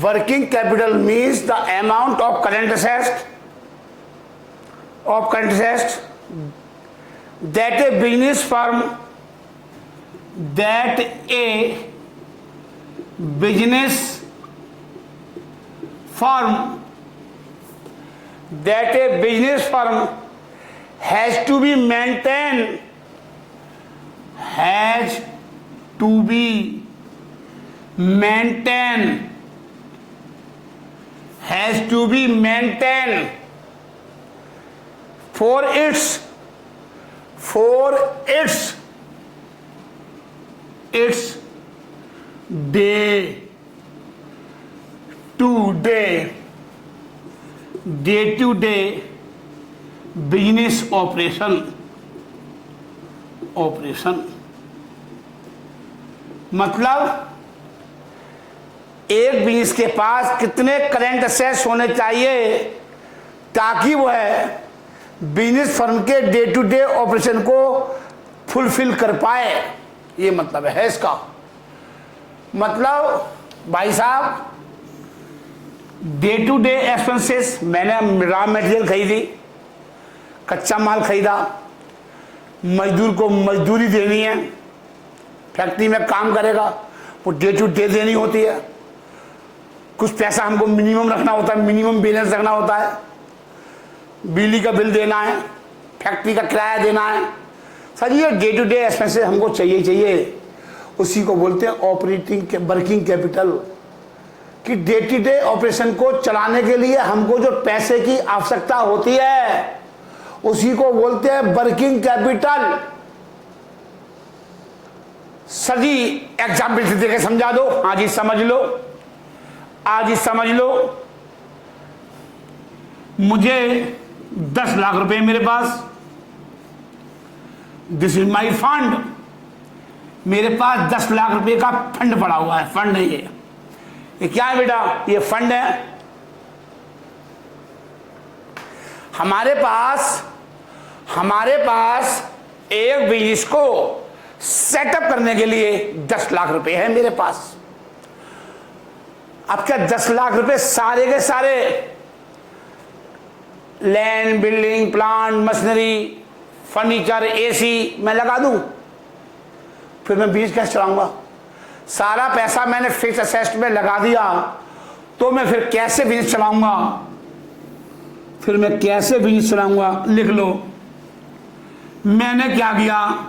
Working capital means the amount of current assets that a business firm has to be maintained for its day-to-day business operation मतलब एक business के पास कितने current assets होने चाहिए ताकि वह business firm के day to day operation को फुलफिल कर पाए। ये मतलब है इसका। मतलब भाई साहब, डे टू डे एक्सपेंसेस, मैंने रॉ मटेरियल खरीदी, कच्चा माल खरीदा, मजदूर को मजदूरी देनी है, फैक्ट्री में काम करेगा, वो डे टू डे देनी होती है। कुछ पैसा हमको मिनिमम रखना होता है, मिनिमम बैलेंस रखना होता है, बिजली का बिल देना है, फैक्ट्री का किराया देना है। सर ये डे टू डे एक्सपेंसेस हमको चाहिए। उसी को बोलते हैं ऑपरेटिंग वर्किंग कैपिटल, कि डे टू डे ऑपरेशन को चलाने के लिए हमको जो पैसे की आवश्यकता होती है उसी को बोलते हैं वर्किंग कैपिटल। सर जी एग्जाम्पल से देके समझा दो। हाँ जी समझ लो, आज ही समझ लो। मुझे 10 लाख रुपए मेरे पास, दिस इज माई फंड, मेरे पास 10 लाख रुपए का फंड पड़ा हुआ है। फंड है ये क्या है बेटा? ये फंड है। हमारे पास एक बिजनेस को सेटअप करने के लिए 10 लाख रुपए है मेरे पास। अब क्या 10 लाख रुपए सारे के सारे land, building, plant, machinery, furniture, AC मैं लगा दूं? फिर मैं बिजनेस कैसे चलाऊंगा? सारा पैसा मैंने फिक्स एसेट में लगा दिया तो मैं फिर कैसे बिजनेस चलाऊंगा? लिख लो, मैंने क्या किया,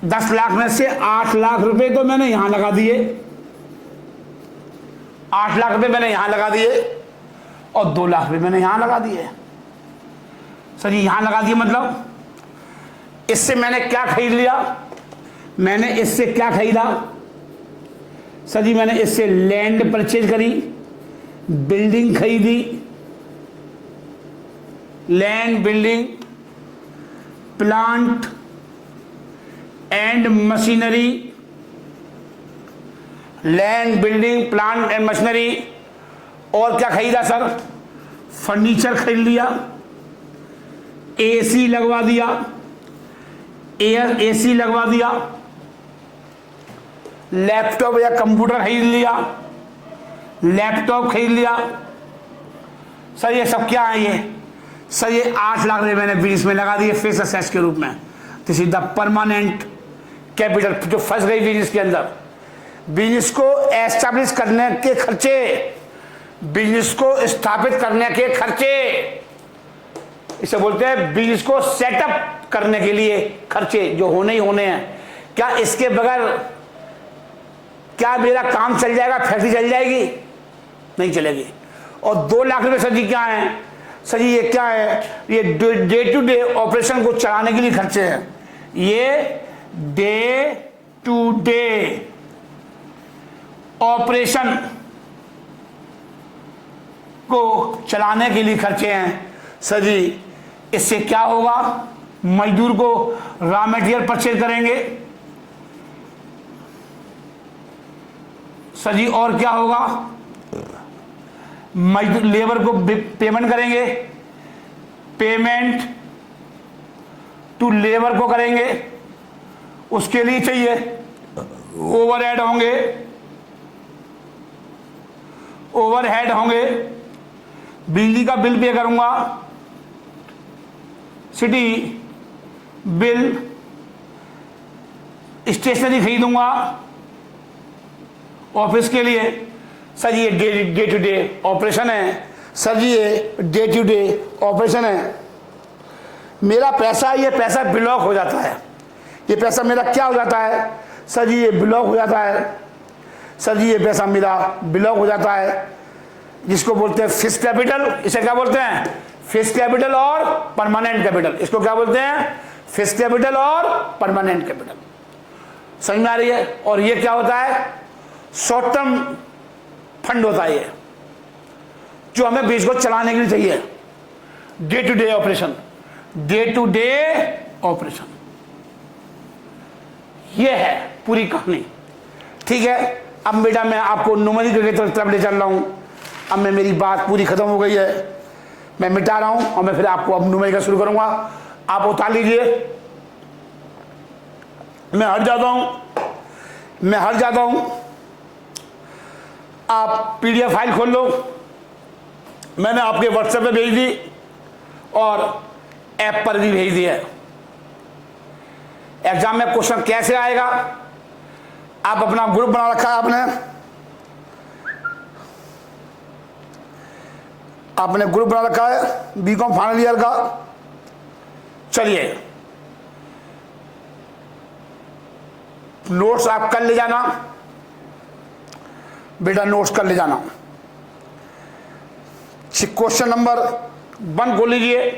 10 लाख में से 8 लाख रुपए तो मैंने यहां लगा दिए, 8 लाख रुपए मैंने यहां लगा दिए और 2 लाख रुपए मैंने यहां लगा दिए। सर जी यहां लगा दिए मतलब इससे मैंने क्या खरीद लिया? मैंने इससे क्या खरीदा? सर जी मैंने इससे लैंड परचेज करी, बिल्डिंग खरीदी, land, building, plant and machinery, land, building, plant and machinery. और क्या खरीदा सर? फर्नीचर खरीद लिया, एसी लगवा दिया, एसी लगवा दिया, लैपटॉप या कंप्यूटर खरीद लिया, सर ये सब क्या है? ये सर ये 8 लाख रुपए मैंने बिजनेस में लगा दिए फिक्स एसेट्स के रूप में। This is the permanent capital जो फंस गई बिजनेस के अंदर। बिजनेस को एस्टैब्लिश करने के खर्चे, बिजनेस को स्थापित करने के खर्चे, इसे बोलते हैं बिजनेस को सेटअप करने के लिए खर्चे जो होने ही होने हैं। क्या इसके बगैर क्या मेरा काम चल जाएगा? फैक्ट्री चल जाएगी? नहीं चलेगी। और 2 लाख रुपए सर जी क्या है? सर जी ये क्या है? ये डे टू डे ऑपरेशन को चलाने के लिए खर्चे हैं। ये डे टू डे ऑपरेशन को चलाने के लिए खर्चे हैं। सर जी इससे क्या होगा? मजदूर को रॉ मटेरियल परचेज करेंगे। सर जी और क्या होगा? मजदूर लेबर को पेमेंट करेंगे, पेमेंट टू लेबर को करेंगे, उसके लिए चाहिए ओवरहेड होंगे, ओवरहेड होंगे, बिजली का बिल पे करूंगा, सिटी बिल, स्टेशनरी खरीदूंगा ऑफिस के लिए। सर ये डे टू डे ऑपरेशन है। सर जी ये डे टू डे ऑपरेशन है। मेरा पैसा, ये पैसा ब्लॉक हो जाता है। ये पैसा मेरा क्या हो जाता है? सर जी ये ब्लॉक हो जाता है। सर जी ये पैसा मेरा ब्लॉक हो जाता है, जिसको बोलते हैं फिक्स्ड कैपिटल। इसे क्या बोलते हैं? फिक्स्ड कैपिटल और परमानेंट कैपिटल। इसको क्या बोलते हैं? फिक्स्ड कैपिटल और परमानेंट कैपिटल। समझ में आ रही है? और ये क्या होता है? शॉर्ट टर्म फंड होता है, ये जो हमें बीच को चलाने के लिए चाहिए। Day to day operation, day to day operation, ये है पूरी कहानी। ठीक है, अब बेटा मैं आपको न्यूमेरिकल की तरफ ले चल रहा हूं। अब मैं, मेरी बात पूरी खत्म हो गई है, मैं मिटा रहा हूं और मैं फिर आपको अब न्यूमेरिकल शुरू करूंगा। आप उतार लीजिए, मैं हट जाता हूं। आप पीडीएफ फाइल खोल लो, मैंने आपके व्हाट्सएप पे भेज दी और ऐप पर भी भेज दिया है। एग्जाम में क्वेश्चन कैसे आएगा? आप अपना ग्रुप बना रखा है, आपने ग्रुप बना रखा है बीकॉम फाइनल ईयर का। चलिए नोट्स आप कर ले जाना बेटा, नोट्स कर ले जाना। क्वेश्चन नंबर 1 खोल लीजिए,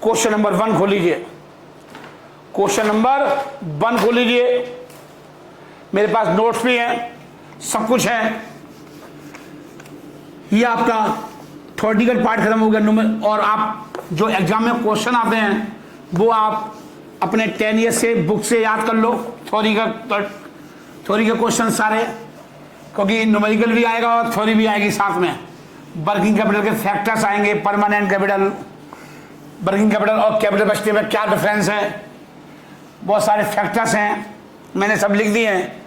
क्वेश्चन नंबर 1 खोल लीजिए, क्वेश्चन नंबर 1 खोल लीजिए। मेरे पास नोट्स भी हैं, सब कुछ है। ये आपका थ्योरेटिकल पार्ट खत्म हो गया। और आप जो एग्जाम में क्वेश्चन आते हैं वो आप अपने 10 ईयर से बुक से याद कर लो, थ्योरी के क्वेश्चन सारे, क्योंकि न्यूमेरिकल भी आएगा और थ्योरी भी आएगी साथ में। वर्किंग कैपिटल के फैक्टर्स आएंगे, परमानेंट कैपिटल, वर्किंग कैपिटल और कैपिटल बचते में क्या डिफरेंस है, बहुत सारे फैक्टर्स हैं, मैंने सब लिख दिए हैं।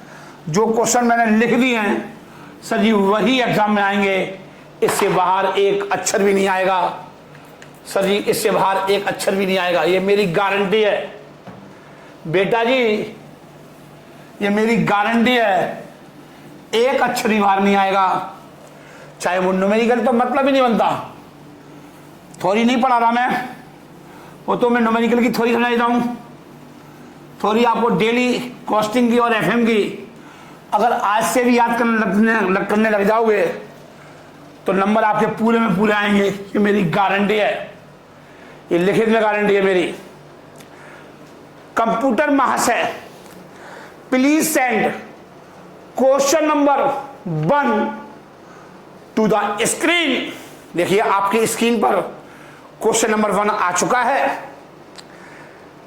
जो क्वेश्चन मैंने लिख दिए हैं सर जी वही एग्जाम में आएंगे, इससे बाहर एक अक्षर भी नहीं आएगा। सर जी इससे बाहर एक अक्षर भी नहीं आएगा, ये मेरी गारंटी है बेटा जी, ये मेरी गारंटी है। एक अक्षर भी बाहर नहीं आएगा, चाहे वो न्यूमेरिकल तो मतलब ही नहीं बनता। थ्योरी नहीं पढ़ा रहा मैं, वो तो मैं न्यूमेरिकल की थ्योरी समझा देता हूं। थ्योरी आपको डेली कॉस्टिंग की और एफएम की अगर आज से भी याद करने लग जाओगे तो नंबर आपके पूरे में पूरे आएंगे, ये मेरी गारंटी है, ये लिखित में गारंटी है मेरी। कंप्यूटर महाशय please send question number 1 to the screen. देखिए आपकी स्क्रीन पर क्वेश्चन नंबर 1 आ चुका है।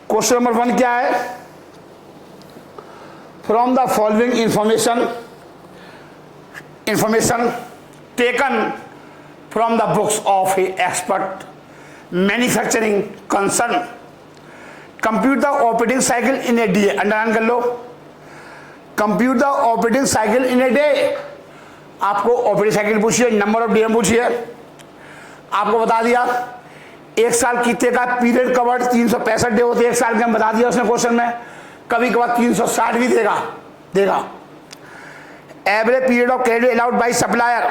क्वेश्चन नंबर 1 क्या है? From the following information taken from the books of a expert manufacturing concern compute the operating cycle in a day. Underline कर लो, compute the operating cycle in a day. आपको operating cycle पूछिए, number of day पूछिए। आपको बता दिया एक साल कितने का पीरियड कवर्ड, 365 डे होते हैं एक साल के, हम बता दिया उसने क्वेश्चन में। कभी कभार 360 भी देगा। Average period of credit allowed by supplier,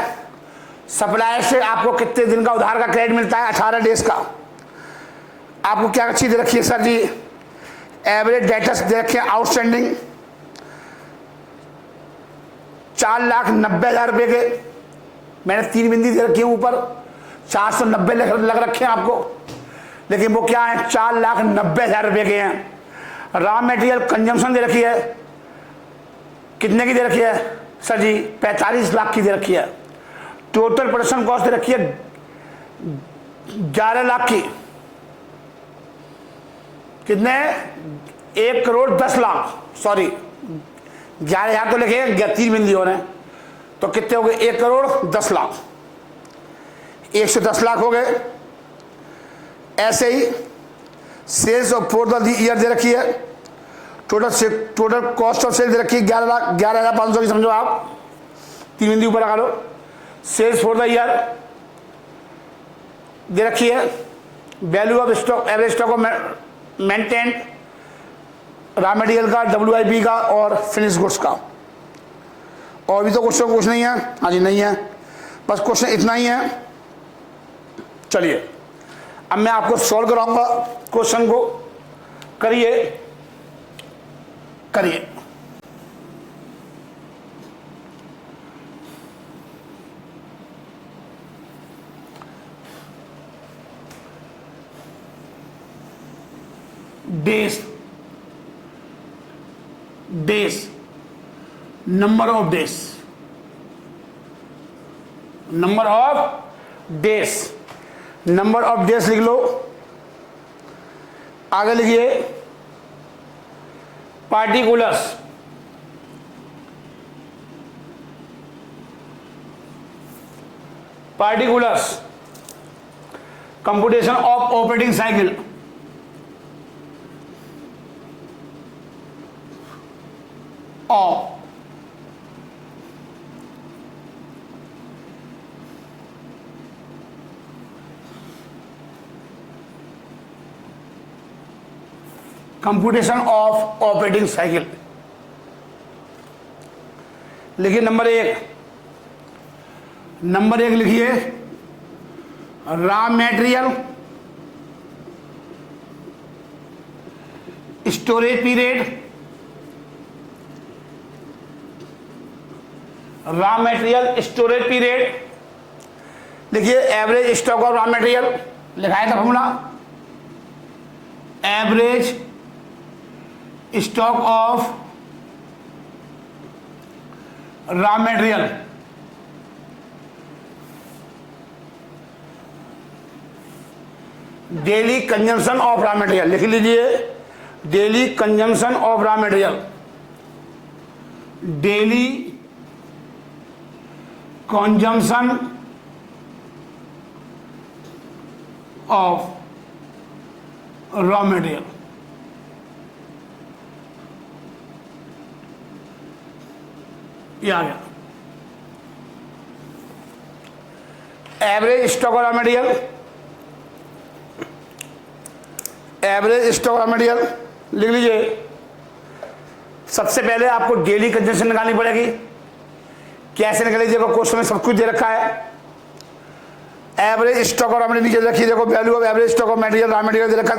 supplier से आपको कितने दिन का उधार का क्रेडिट मिलता है? 18 डेज का। आपको क्या चीज दे रखी है सर जी? एवरेज डेटर्स दे रखे आउटस्टैंडिंग 4,90,000 रुपए के, मैंने 3 बिंदी दे रखी है ऊपर। 490 लग रखे हैं आपको, लेकिन वो क्या है, 4,90,000 रुपये के हैं। रॉ मटेरियल कंजम्पशन दे रखी है, कितने की दे रखी है सर जी, 45 लाख की दे रखी है। टोटल प्रोडक्शन कॉस्ट दे रखी है 11 लाख की, कितने, 1,10,00,000, सॉरी 11,000 तो लिखे, 3 बिंदी हो रहे हैं, तो कितने हो गए, 1,10,00,000, 110 लाख हो गए। ऐसे ही sales of for the year दे रखी है, टोटल कॉस्ट ऑफ सेल दे रखी है 11,500 की, समझो आप, 3 बिंदी ऊपर लगा लो। सेल्स फॉर द ईयर दे रखी है, value of stock, average stock of maintain, raw material का, WIP का और फिनिश गुड्स का। और भी तो क्वेश्चन कुछ नहीं है, हाँ जी नहीं है, बस क्वेश्चन इतना ही है। चलिए अब मैं आपको सॉल्व कराऊंगा क्वेश्चन को, करिए करिए। Days, number of days, number of days लिख लो। आगे लिखिए particulars, computation of operating cycle, computation of operating cycle लिखिए। नंबर एक लिखिए raw material storage period, raw material storage period लिखिए। Average stock of raw material लिखाया था formula, average stock of raw material, daily consumption of raw material लिख लीजिए, daily consumption of raw material, daily consumption of raw material. ये आ गया average stock of raw material, average stock of raw material लिख लीजिए। सबसे पहले आपको डेली कंजम्पशन निकालनी पड़ेगी। कैसे निकाली, देखो क्वेश्चन में सब कुछ दे रखा है। Average stock of raw material नीचे रखी, देखो value of average stock of material, raw material दे रखा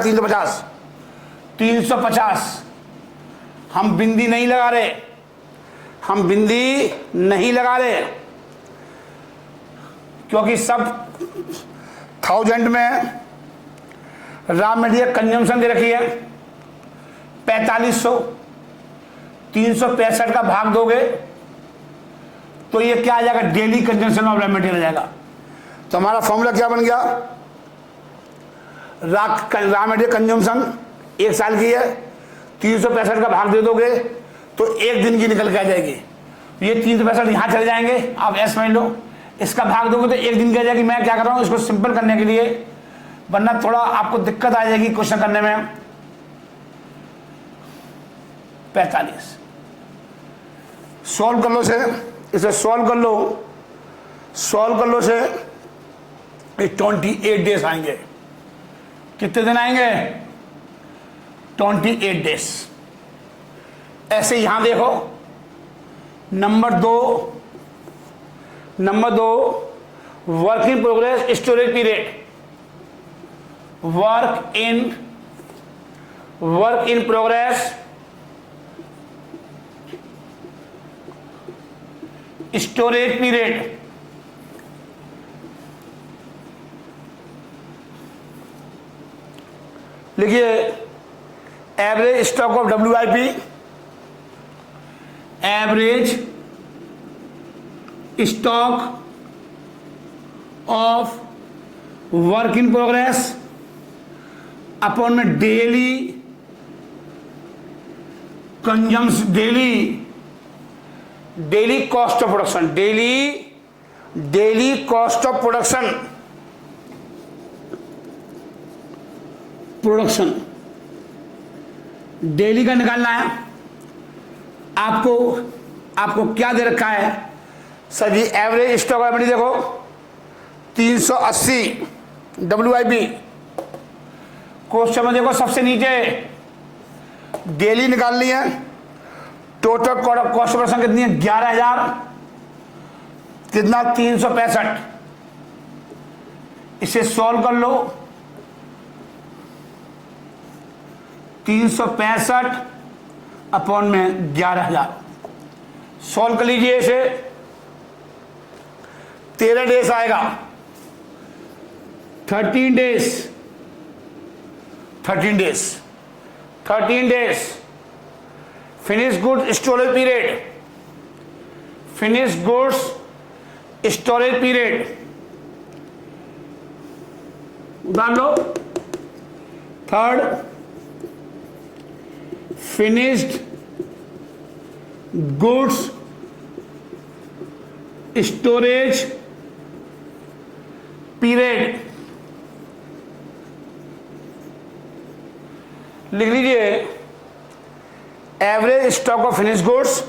350। हम बिंदी नहीं लगा रहे, क्योंकि सब 1000 में रॉ मटेरियल कंजम्पशन दे रखी है 4500, 365 का भाग दोगे तो ये क्या आ जाएगा, daily consumption of raw material आ जाएगा। तो हमारा फॉर्मूला क्या बन गया, रॉ मटेरियल कंजम्पशन 1 साल की है, 365 का भाग दे दोगे तो 1 दिन की निकल के आ जाएगी। ये 365 यहाँ चले जाएंगे, आप ऐसे समझ लो, इसका भाग दोगे तो 1 दिन की आ जाएगी। मैं क्या कर रहा हूँ इसको सिंपल करने के लिए, वरना थोड़ा आपको दिक्कत आ जाएगी क्वेश्चन करने में। 45 सॉल्व कर लो से, इसे सॉल्व कर लो से 28 डेज आएंगे। कितने दिन आएंगे, 28 डेज। ऐसे यहां देखो नंबर दो work in progress storage period, work in progress storage period लिखिए average stock of WIP, average stock of work in progress upon में daily consumption, daily cost of production, daily cost of production daily का निकालना है। आपको क्या दे रखा है sir ji? Average stock of देखो 380 WIP। क्वेश्चन में देखो सबसे नीचे डेली निकाल ली है। टोटल कॉस्ट ऑफ प्रोडक्शन कितनी है? 11,000 कितना? 365। इसे सॉल्व कर लो। 365 अपॉन में 11,000 सॉल्व कर लीजिए इसे। 13 डेज आएगा, 13 days finish goods storage period उतार लो। Third finished goods storage period लिख लीजिए। Average stock of finish goods,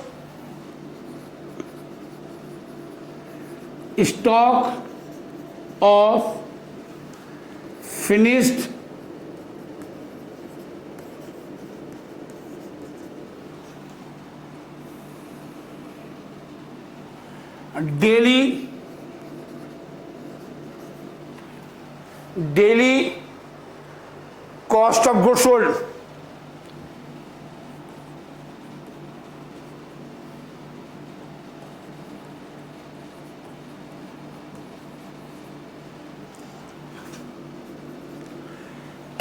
stock of finished daily cost of goods sold,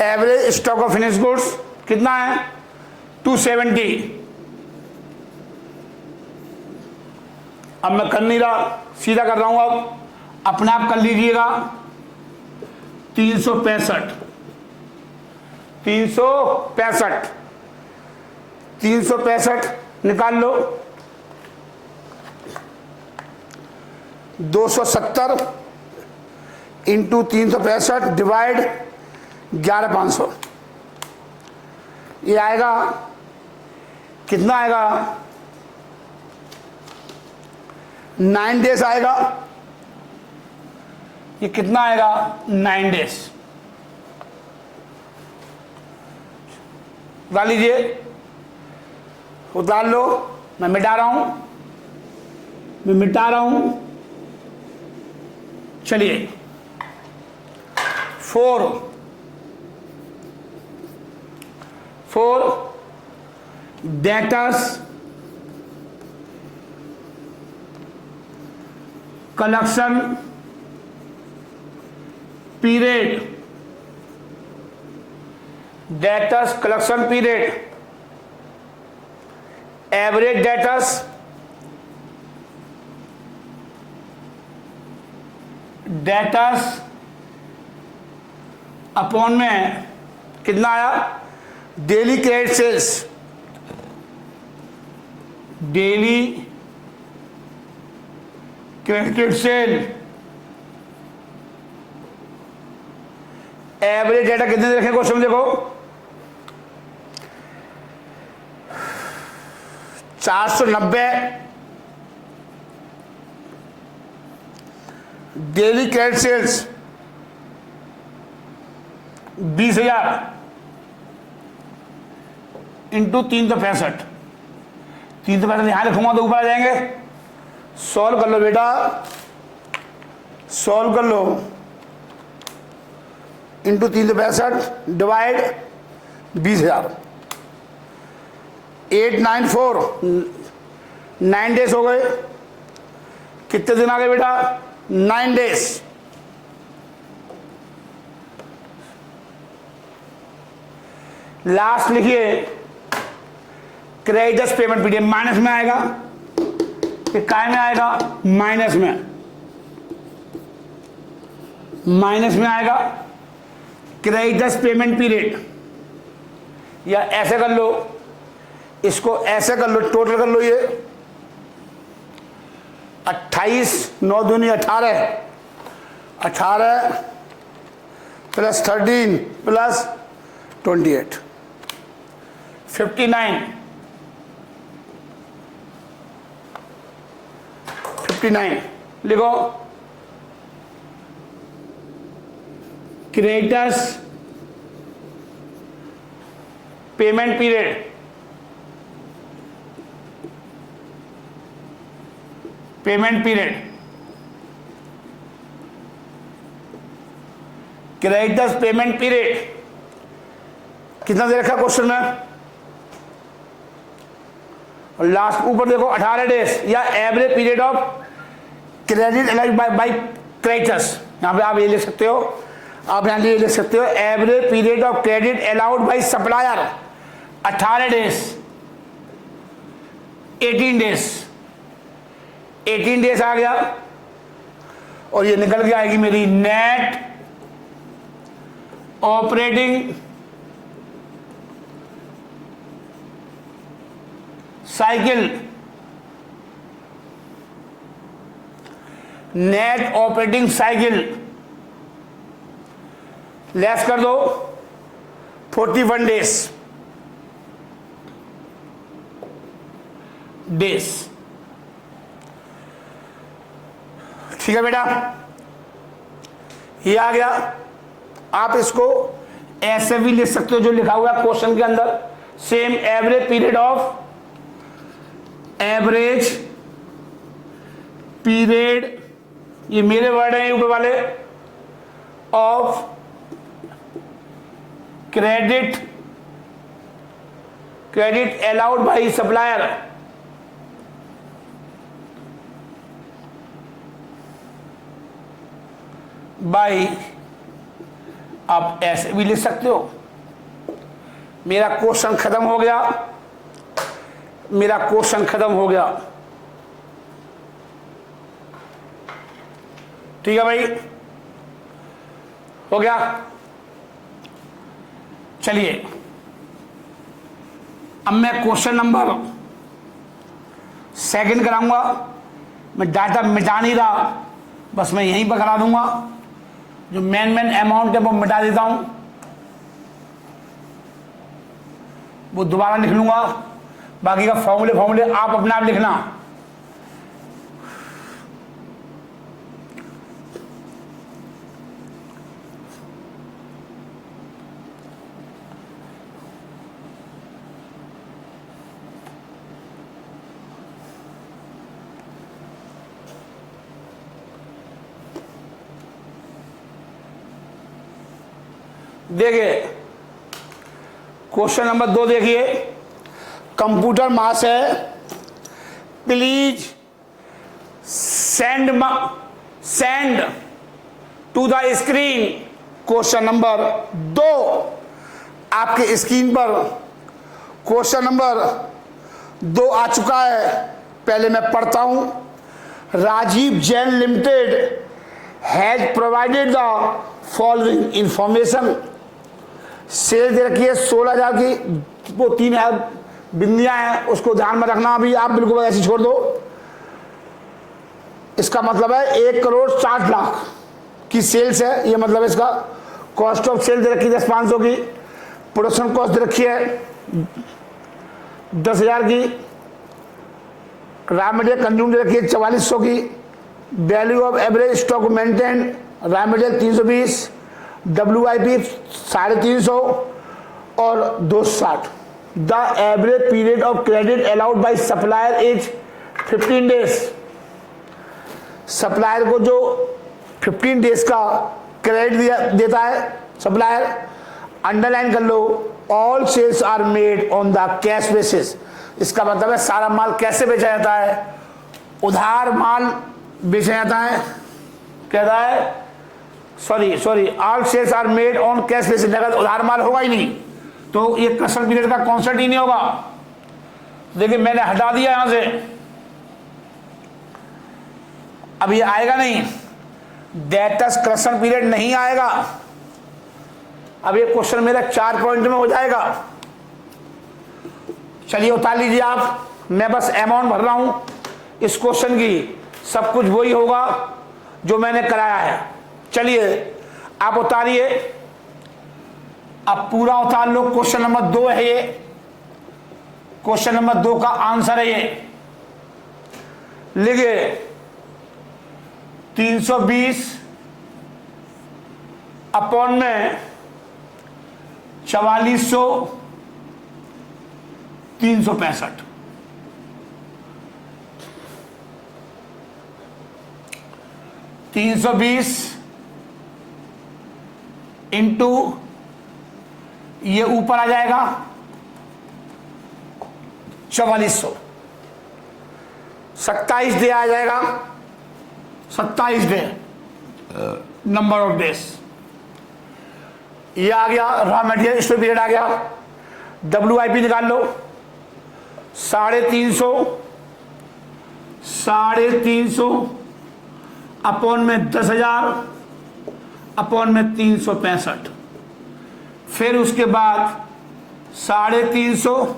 average stock of finish goods कितना है? 270। अब मैं कर नहीं रहा, सीधा कर रहा हूं। अब अपने आप कर लीजिएगा। 365 निकाल लो। 270 इंटू 365 डिवाइड 11,500। ये आएगा कितना? आएगा 9 डेज आएगा। ये कितना आएगा? 9 डेज। उतार लीजिए, उतार लो। मैं मिटा रहा हूं। चलिए 4 debtors collection period, average debtors upon में कितना आया? Daily credit sales, daily credit sale. Average data कितने दे रखे क्वेश्चन देखो? 490। Daily credit sales 20,000 into 365। 365 यहां लिखूंगा तो ऊपर आ जाएंगे। सॉल्व कर लो बेटा, सॉल्व कर लो। Into 365 divide 20,000। 894 9 डेज हो गए। कितने दिन आ गए बेटा? 9 डेज। 9 लास्ट लिखिए क्रेडिटर्स पेमेंट पीरियड, माइनस में आएगा कि काय में आएगा, माइनस में, माइनस में आएगा क्रेडिटर्स पेमेंट पीरियड। या ऐसे कर लो, इसको ऐसे कर लो, टोटल कर लो, ये 28 9 दूनी 18, 18 प्लस 13 प्लस 28, 59 लिखो। Creditors payment period, payment period, creditors payment period कितना दे रखा क्वेश्चन में, और लास्ट ऊपर देखो 18 डेज या average period of credit allowed by creditors. यहां पे आप ये लिख सकते हो, आप यहां ये लिख सकते हो average period of credit allowed by supplier 18 days, 18 days, 18 days आ गया, और ये निकल के आएगी मेरी net operating cycle, net operating cycle less कर दो 41 डेज। ठीक है बेटा, ये आ गया। आप इसको ऐसे भी लिख सकते हो जो लिखा हुआ है क्वेश्चन के अंदर, same average period of, average period, ये मेरे वर्ड हैं ऊपर वाले, of credit allowed by supplier, by, आप ऐसे भी लिख सकते हो। मेरा क्वेश्चन खत्म हो गया, मेरा क्वेश्चन खत्म हो गया। ठीक है भाई, हो गया। चलिए अब मैं क्वेश्चन नंबर 2 कराऊंगा। मैं डाटा मिटा नहीं रहा, बस मैं यहीं पर करा दूंगा। जो मेन अमाउंट है वो मिटा देता हूं, वो दोबारा लिख लूंगा। बाकी का फॉर्मूले आप अपने आप लिखना। देखिए क्वेश्चन नंबर 2 देखिए, कंप्यूटर मास है, please send to the screen. Question number 2 आपके स्क्रीन पर क्वेश्चन नंबर 2 आ चुका है। पहले मैं पढ़ता हूं। Rajiv Jain limited has provided the following information. Sale दे रखी है 16,000 की, वो 3,000 बिंदियां हैं, उसको ध्यान में रखना। अभी आप बिल्कुल ऐसे छोड़ दो। इसका मतलब है 1,60,00,000 की सेल्स है। ये मतलब इसका कॉस्ट ऑफ सेल दे रखी है 10,500 की, प्रोडक्शन कॉस्ट दे रखी है 10,000 की, रॉ मटेरियल कंज्यूम दे रखी है 4,400 की, value of average stock maintain raw material 320, WIP 350 और 260। The average period of credit allowed by supplier is 15 days. Supplier को जो 15 डेज का क्रेडिट देता है सप्लायर, अंडरलाइन कर लो, all sales are made on the cash basis. इसका मतलब है सारा माल कैसे बेचा जाता है, उधार माल बेचा जाता है। कहता है sorry all sales are made on cash basis, नगद उधार माल होगा ही नहीं। तो ये क्वेश्चन पीरियड का कॉन्सेप्ट ही नहीं होगा। देखिए मैंने हटा दिया यहां से, अब ये आएगा नहीं, डेटस क्वेश्चन पीरियड नहीं आएगा। अब ये क्वेश्चन मेरा 4 पॉइंट में हो जाएगा। चलिए उतार लीजिए आप, मैं बस अमाउंट भर रहा हूं इस क्वेश्चन की, सब कुछ वही होगा जो मैंने कराया है। चलिए आप उतारिए, अब पूरा उतार लो। क्वेश्चन नंबर 2 है ये, क्वेश्चन नंबर 2 का आंसर है ये। लिखिए 320 अपॉन में 4400 365। $320 इंटू ये ऊपर आ जाएगा 4400, 27 डे आ जाएगा, 27 डे नंबर ऑफ डेज। ये आ गया रॉ मटेरियल स्टोर पीरियड आ गया। WIP निकाल लो, 350 अपॉन में 10,000 अपॉन में 365, फिर उसके बाद 350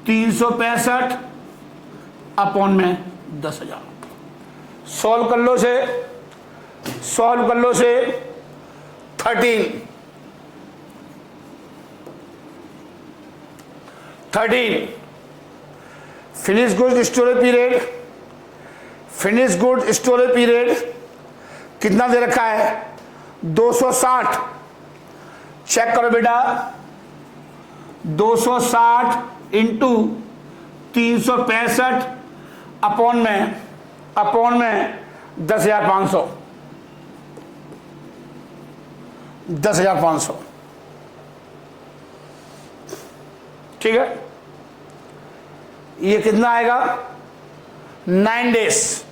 365 अपॉन में 10,000। सॉल्व कर लो से 13 फिनिश गुड स्टोरेज पीरियड कितना दे रखा है? 260। चेक करो बेटा, 260 इंटू 365 अपॉन में 10,500 10,500। ठीक है, ये कितना आएगा? 9 डेज।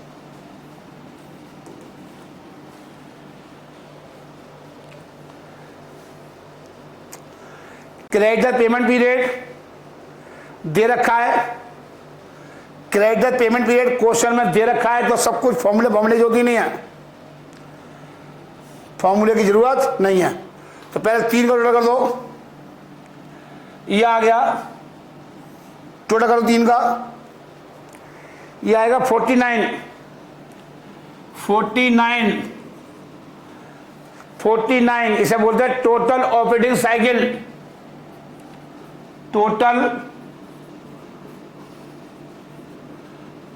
क्रेडिट पेमेंट पीरियड दे रखा है, क्रेडिट पेमेंट पीरियड क्वेश्चन में दे रखा है, तो सब कुछ फॉर्मूले जो की नहीं है, फॉर्मूले की जरूरत नहीं है। तो पहले 3 का टोटल कर दो, ये आ गया, टोटल करो 3 का, ये आएगा 49। इसे बोलते हैं total operating cycle. Total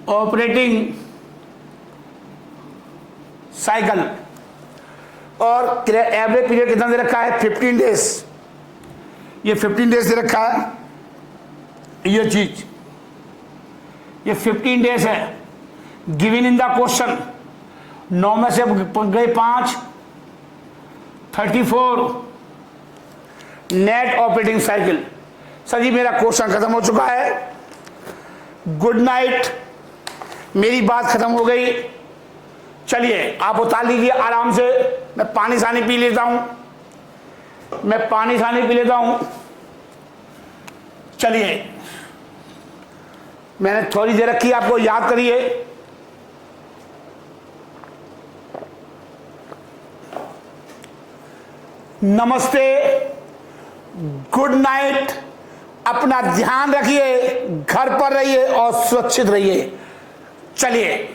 operating cycle. और एवरेज पीरियड कितना दे रखा है? 15 डेज। ये 15 डेज दे रखा है, ये चीज, ये 15 डेज है गिवन इन द क्वेश्चन। 9 में से गए 5, 34 नेट ऑपरेटिंग साइकिल। सर जी मेरा क्वेश्चन खत्म हो चुका है, गुड नाइट, मेरी बात खत्म हो गई। चलिए आप उतार लीजिए आराम से, मैं पानी सानी पी लेता हूं, चलिए मैंने थोड़ी देर रखी, आपको याद करिए। नमस्ते, गुड नाइट, अपना ध्यान रखिए, घर पर रहिए और सुरक्षित रहिए। चलिए।